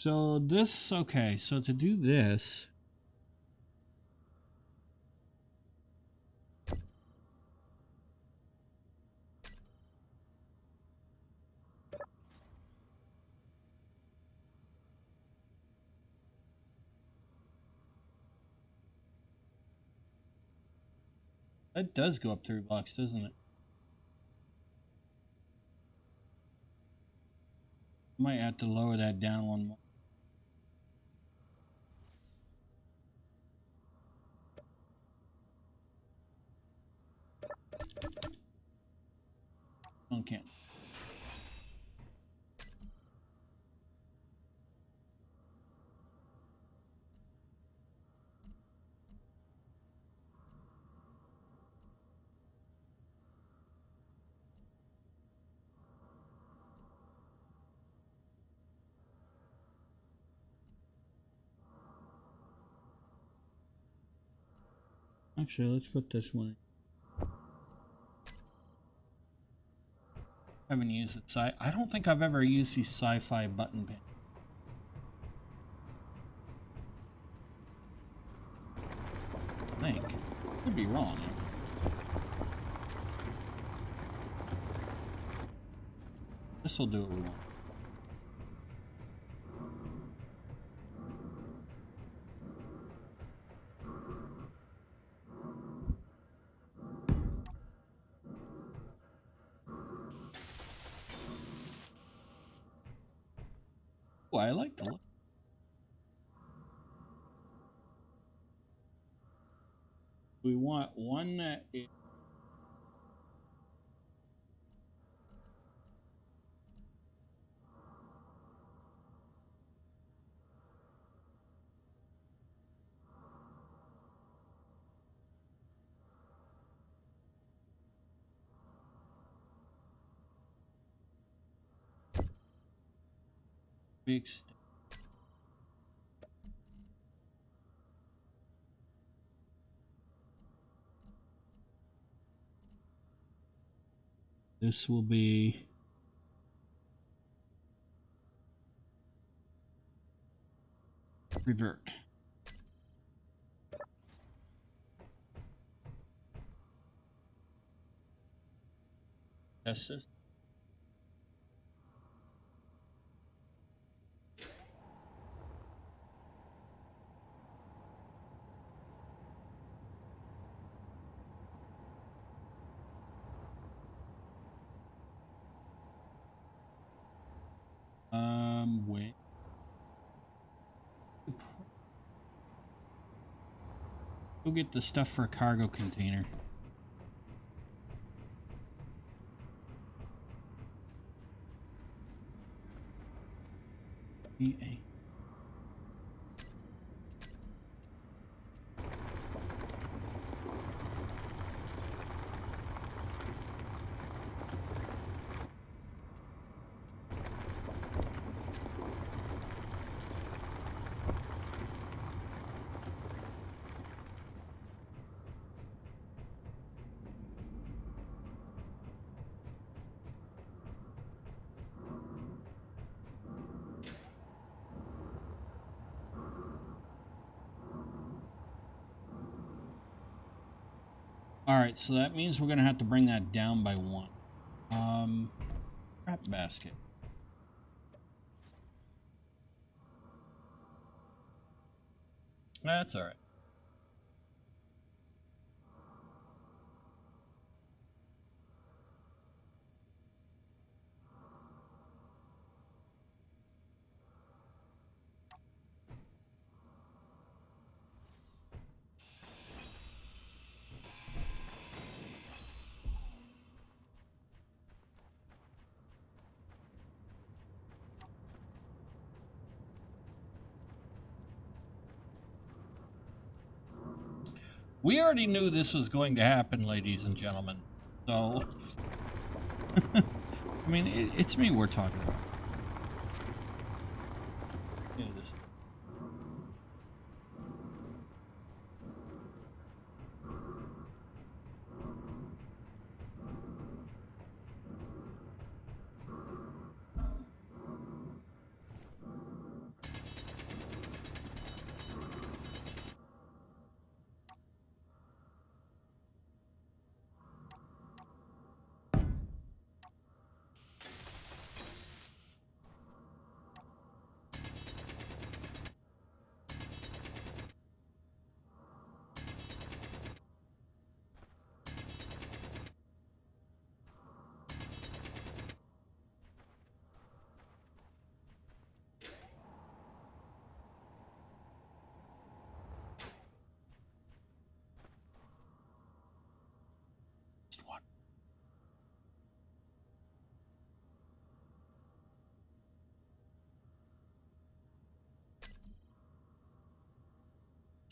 So this, okay, so to do this, that does go up $3, doesn't it? Might have to lower that down one more. Okay. Actually, let's put this one in. I haven't used it. I don't think I've ever used these sci-fi button pins. I think. Could be wrong. This will do what we want. Oh, I like the look. We want one that is big. This will be revert. Test this. Wait. Go get the stuff for a cargo container. EA. Alright, so that means we're gonna have to bring that down by 1. Crap basket. That's alright. We already knew this was going to happen, ladies and gentlemen. So, I mean, it's me we're talking about. Yeah, this.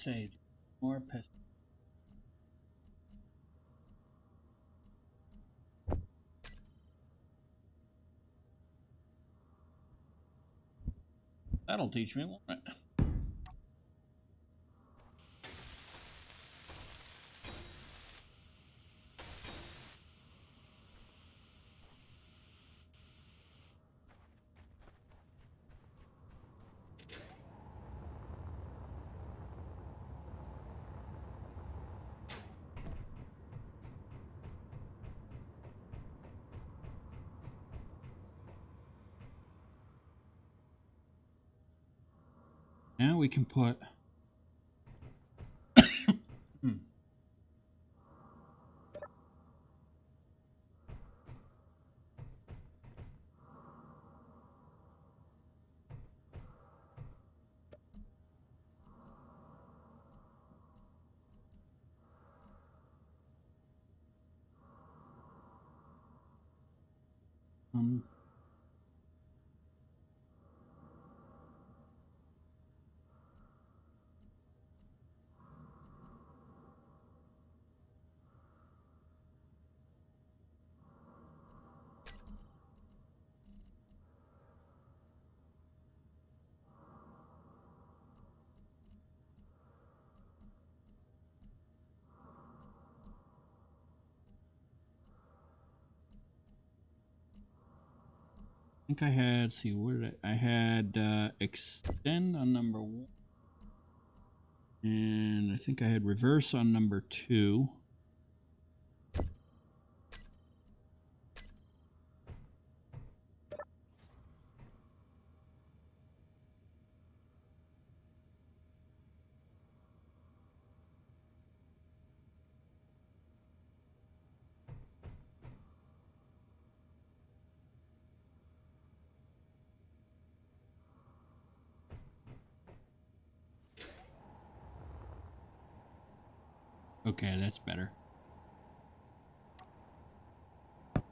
say? More pistol. That'll teach me, won't it? Now we can put I think I had, let's see, what did I had extend on number 1. And I think I had reverse on number 2. Okay, that's better. Okay,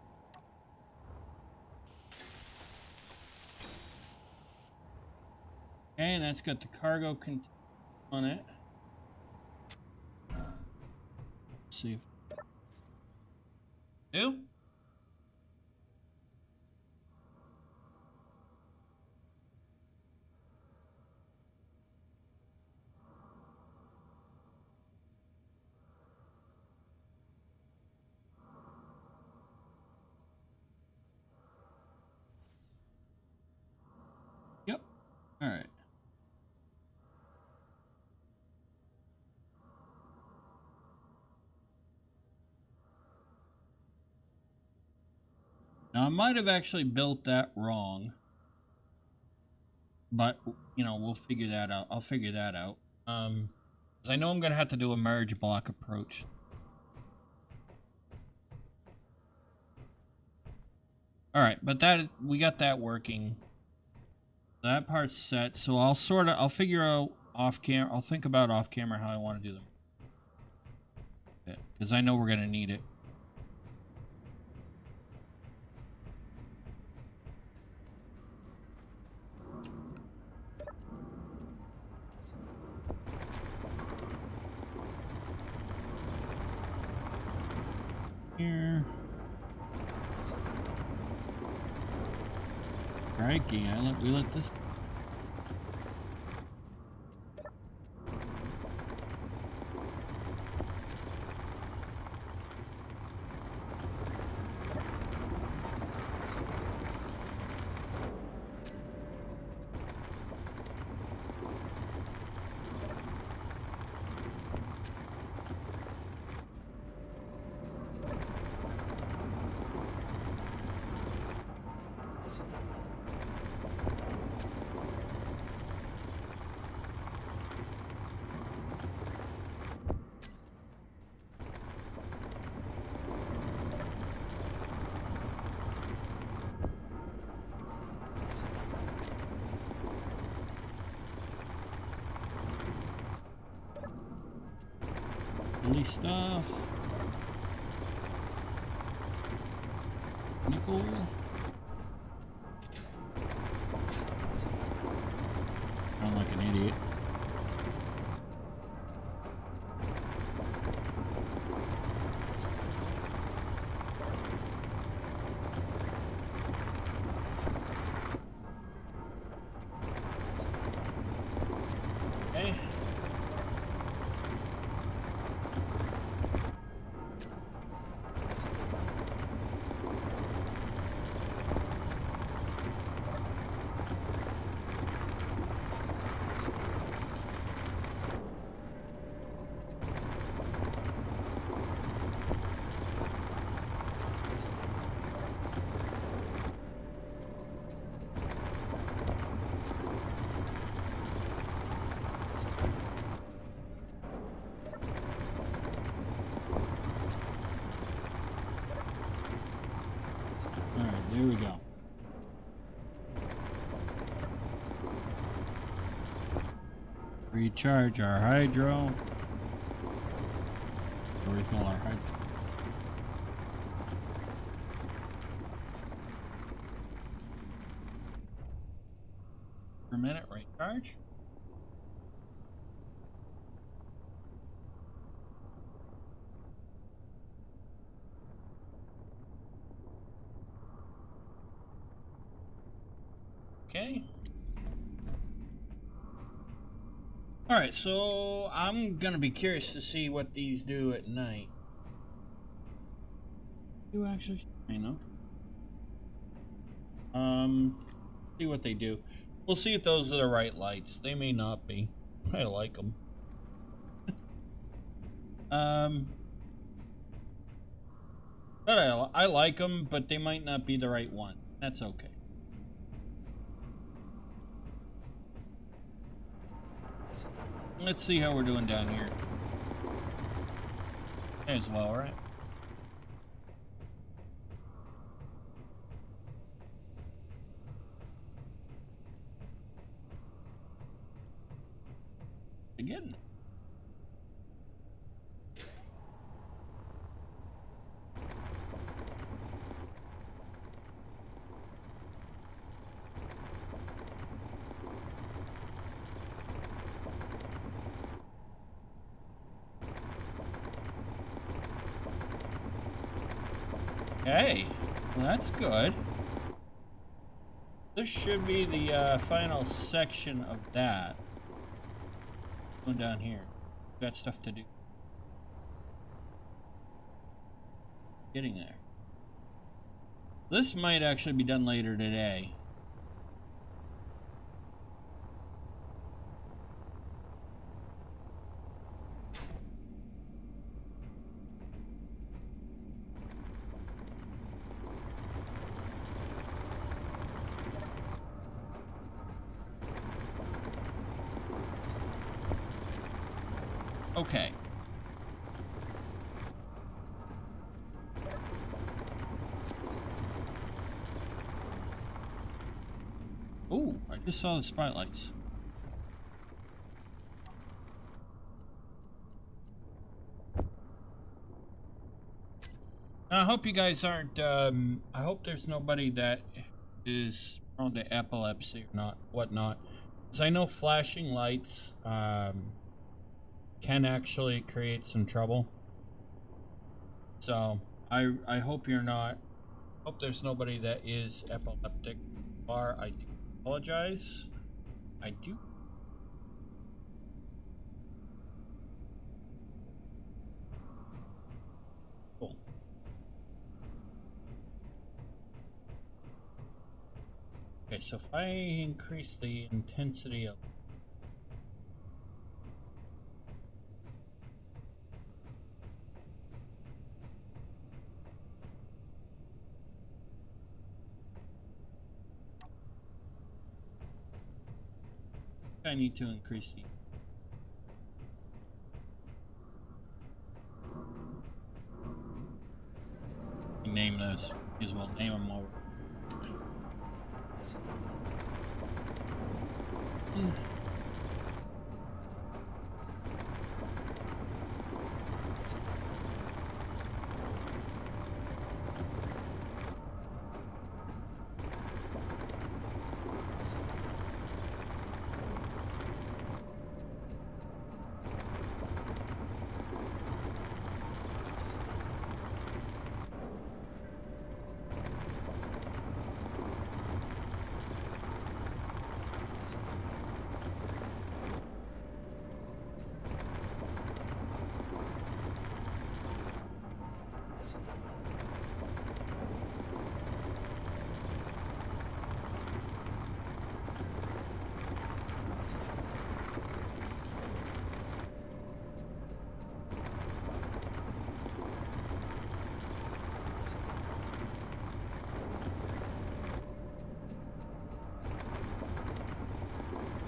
and that's got the cargo container on it. Let's see if... New? Yep. All right. Now, I might have actually built that wrong. But, you know, we'll figure that out. I'll figure that out. 'Cause I know I'm going to have to do a merge block approach. All right, but we got that working. That part's set. So I'll figure out off camera. I'll think about off camera how I want to do them. Because I know we're going to need it. Here. Crikey, we let this... Any stuff. Nickel. Sound like an idiot. there we go. Recharge our hydro. Or refill our hydro. Per minute recharge. Okay. Alright, so I'm gonna be curious to see what these do at night. Do actually shine, okay. See what they do. We'll see if those are the right lights. They may not be. I like them. But I like them, but they might not be the right one. That's okay. Let's see how we're doing down here. May as well, right? Again. Hey, well, that's good. This should be the final section of that. Going down here. Got stuff to do. Getting there. This might actually be done later today. Okay. Ooh, I just saw the spotlights. Now, I hope you guys aren't, I hope there's nobody that is prone to epilepsy or not, whatnot. Because I know flashing lights, can actually create some trouble. So I hope you're not. Hope there's nobody that is epileptic. Or I do apologize. I do. Cool. Okay, so if I increase the intensity of I need to increase the name those as well. Name them over.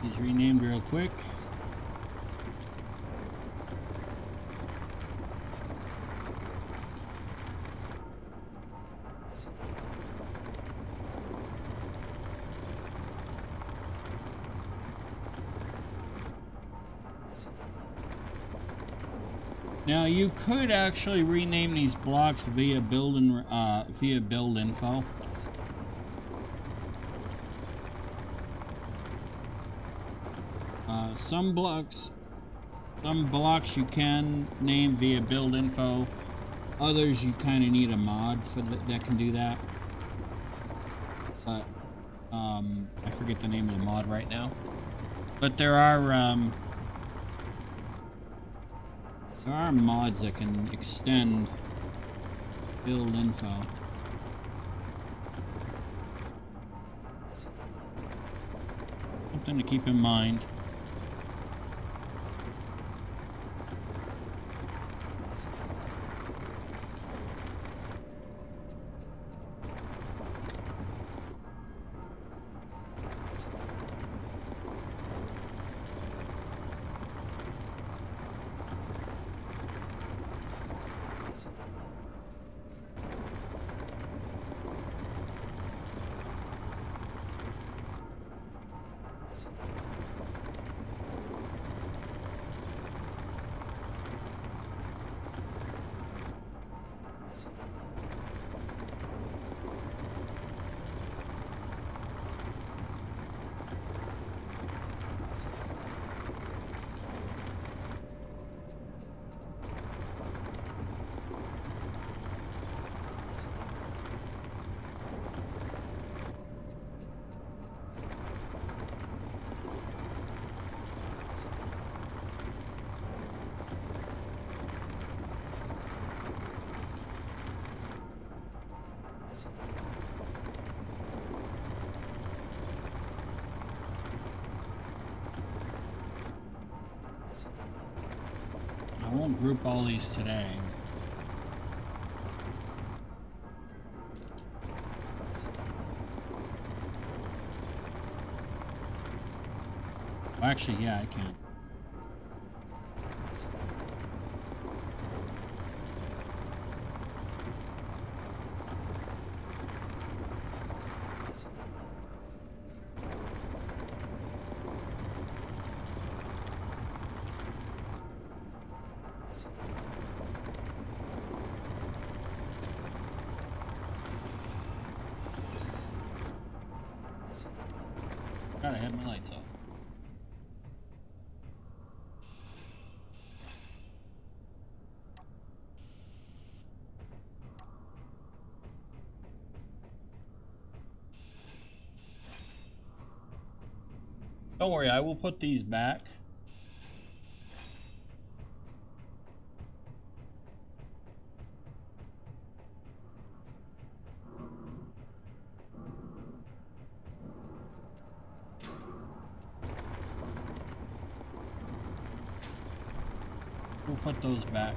These renamed real quick. Now you could actually rename these blocks via build info. Some blocks you can name via build info. Others you kind of need a mod for that can do that. But I forget the name of the mod right now. But there are mods that can extend build info. Something to keep in mind. I won't group all these today. Well, actually, yeah, I can. God, I had my lights off. Don't worry, I will put these back. We'll put those back.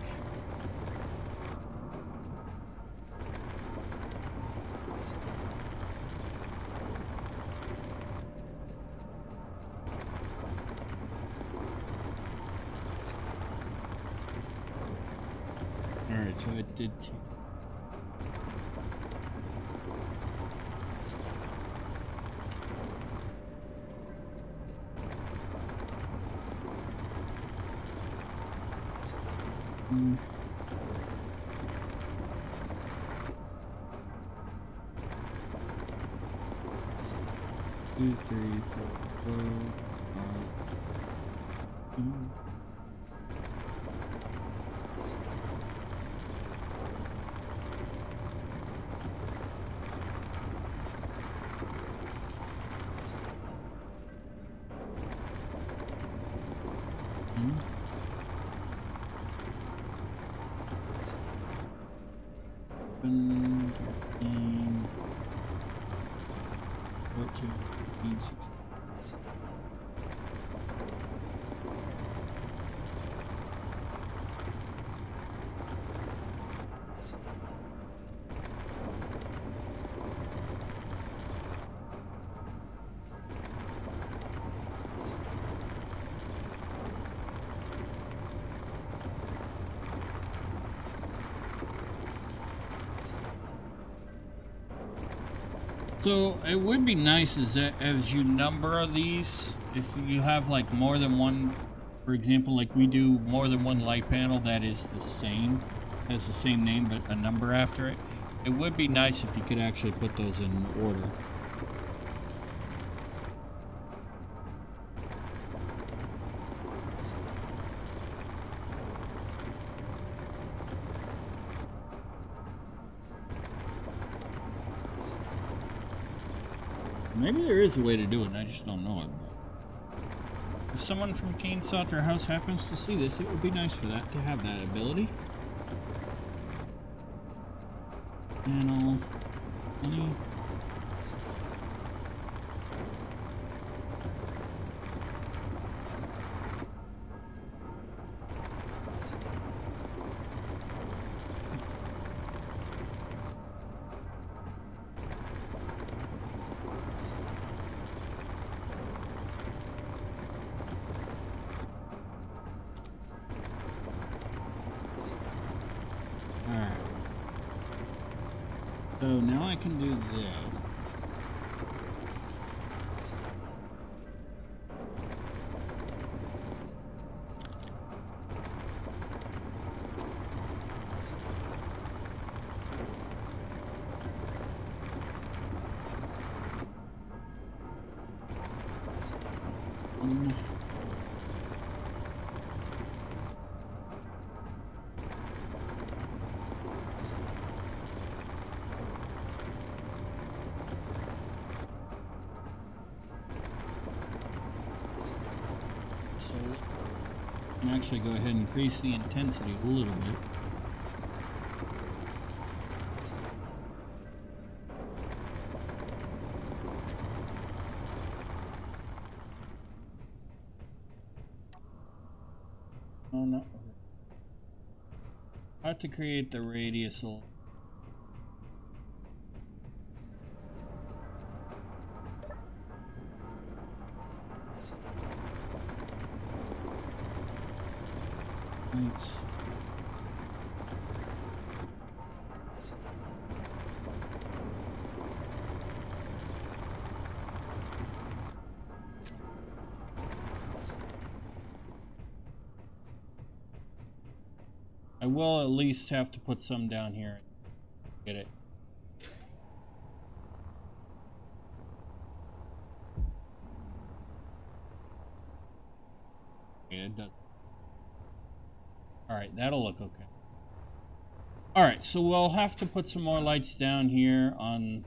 Alright, so it did two. Mm. 2, 3, 4, 5. Mm. 13, 14, 15, 16. So it would be nice is that as you number these, if you have like more than one For example, like we do more than one light panel that is the same, has the same name but a number after it. It would be nice if you could actually put those in order. Maybe there is a way to do it and I just don't know it. But if someone from Kane Sauter House happens to see this, it would be nice for that to have that ability. Panel 20. So now I can do this. So I can actually go ahead and increase the intensity a little bit. Oh no. How to create the radius a little. Thanks. I will at least have to put some down here. Get it. Okay, it does. Alright, that'll look okay. Alright, so we'll have to put some more lights down here on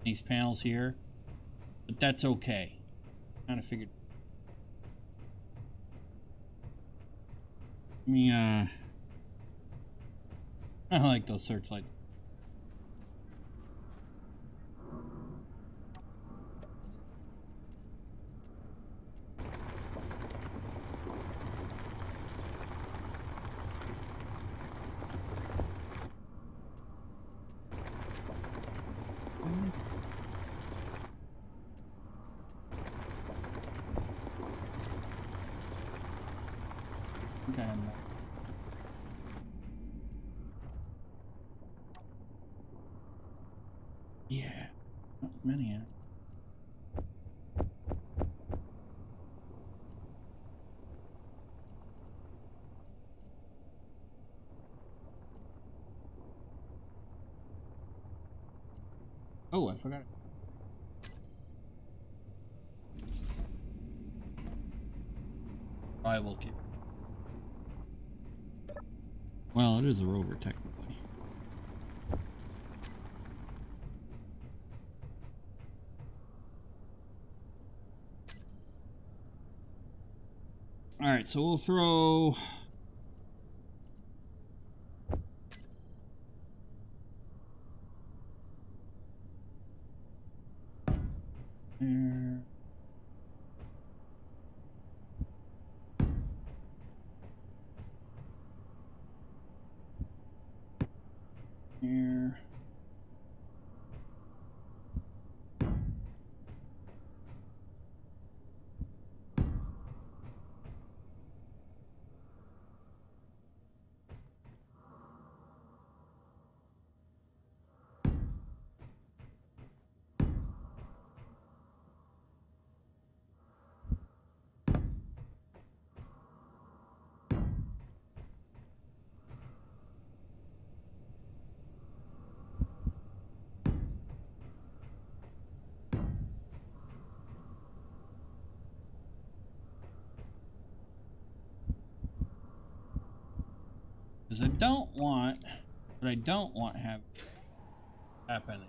these panels here. But that's okay. Kind of figured. Let me, I like those searchlights. Okay. Yeah, not many. Oh, I forgot. I will keep. Well, it is a rover technically. All right, so we'll throw. There. Here. Because I don't want what I don't want happening.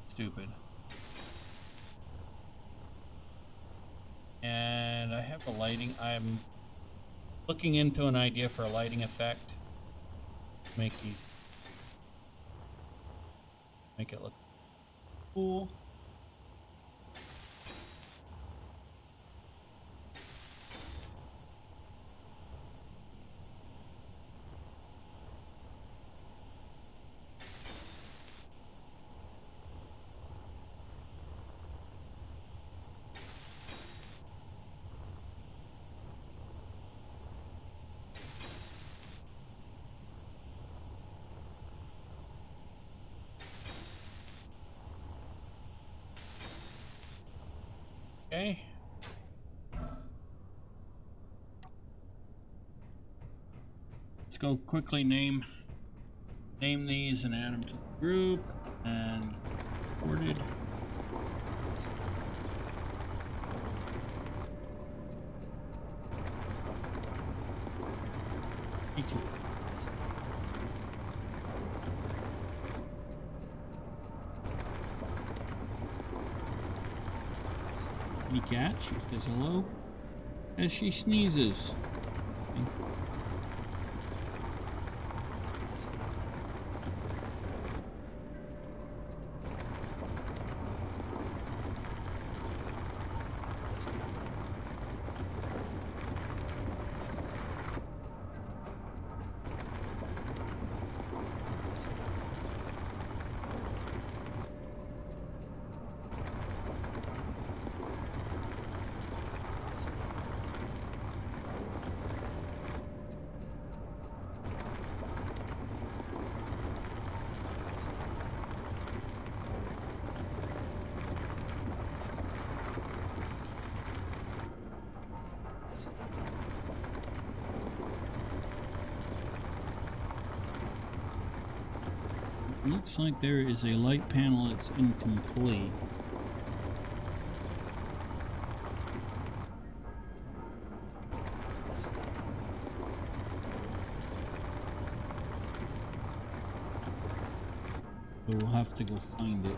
Stupid. And I have a lighting. I'm looking into an idea for a lighting effect. Make it look cool. Okay. Let's go quickly name these and add them to the group and recorded. Thank you. Kitty cat, she says hello as she sneezes. Looks like there is a light panel that's incomplete. So we'll have to go find it.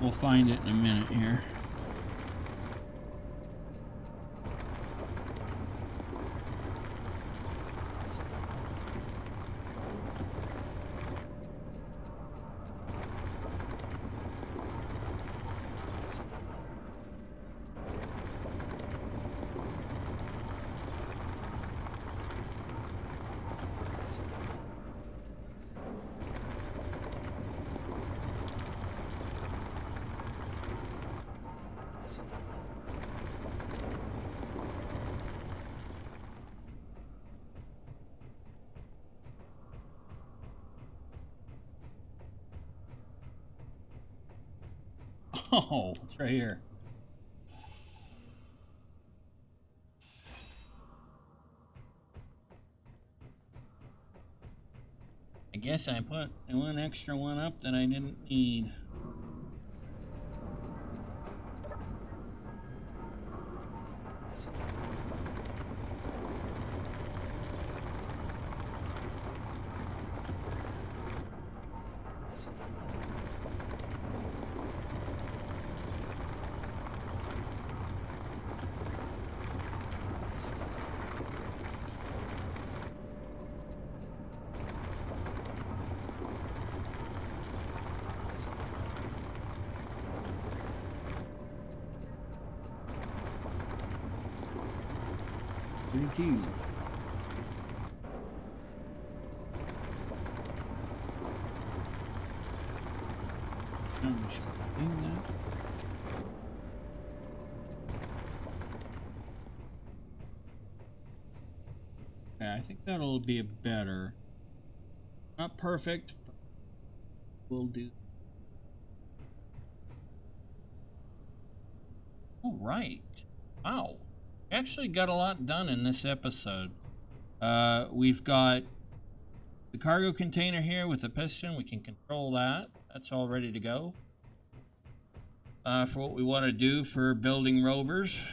We'll find it in a minute here. Oh, it's right here. I guess I put one extra one up that I didn't need. Thank you. Yeah, I think that'll be better. Not perfect, but we'll do. All right. Wow. We actually got a lot done in this episode. We've got the cargo container here with the piston. We can control that. That's all ready to go. For what we want to do for building rovers.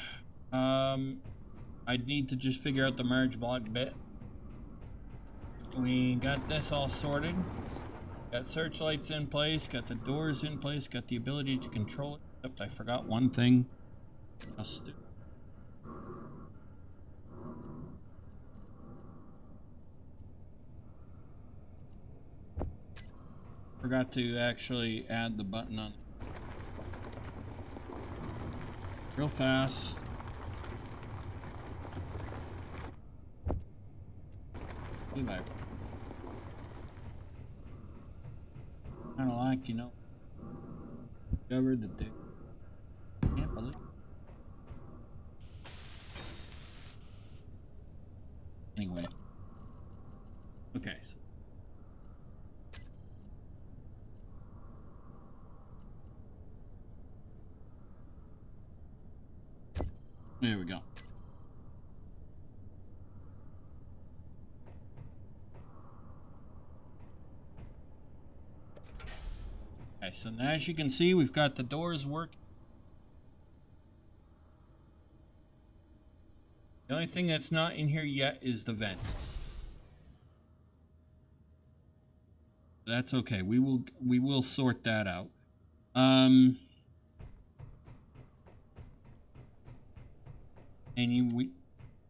I need to just figure out the merge block bit. We got this all sorted. Got searchlights in place, got the doors in place, got the ability to control it. Except I forgot one thing. Forgot to actually add the button on real fast. Kind of like, you know, discovered that they can't believe. Anyway, okay. So there we go. Okay, so now as you can see, we've got the doors working. The only thing that's not in here yet is the vent. That's okay. We will sort that out. And you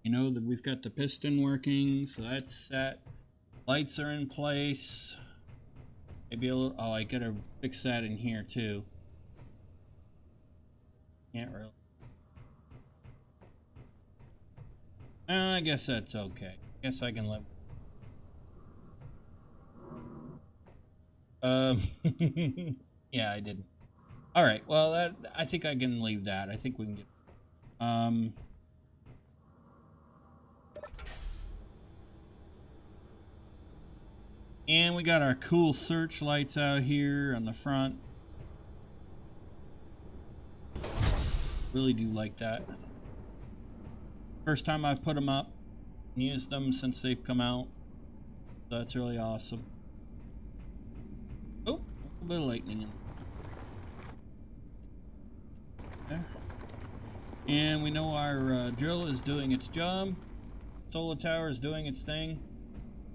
know that we've got the piston working, so that's set. Lights are in place. Maybe a little. Oh, I gotta fix that in here too. Can't really. I guess that's okay. I guess I can live. Yeah, I didn't. All right. Well, I think I can leave that. I think we can get. And we got our cool searchlights out here on the front. Really do like that. First time I've put them up and used them since they've come out. So that's really awesome. Oh, a little bit of lightning in there. And we know our drill is doing its job. Solar tower is doing its thing.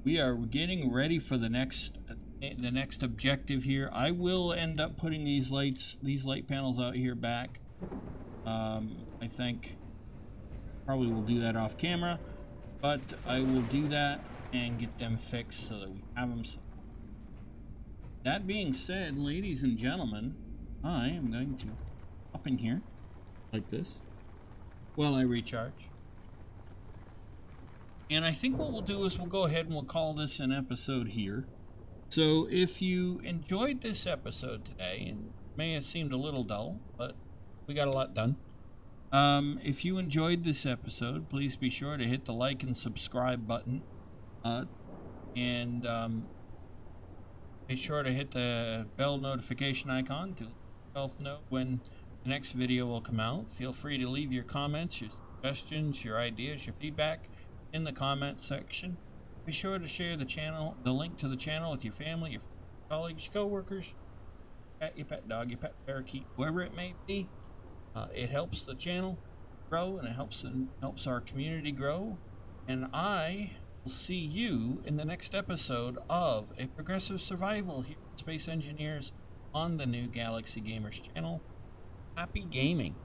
We are getting ready for the next objective here. I will end up putting these light panels out here back. I think probably will do that off camera, but I will do that and get them fixed so that we have them. That being said, ladies and gentlemen, I am going to hop in here like this while I recharge. And I think what we'll do is we'll go ahead and we'll call this an episode here. So if you enjoyed this episode today, and it may have seemed a little dull, but we got a lot done. If you enjoyed this episode, please be sure to hit the like and subscribe button. And be sure to hit the bell notification icon to let yourself know when the next video will come out. Feel free to leave your comments, your suggestions, your ideas, your feedback in the comment section. Be sure to share the link to the channel with your family, your colleagues, co-workers, your pet dog, your pet parakeet, whoever it may be. It helps the channel grow, and it helps our community grow. And I will see you in the next episode of A Progressive Survival here at Space Engineers on the new Galaxy Gamers channel. Happy gaming!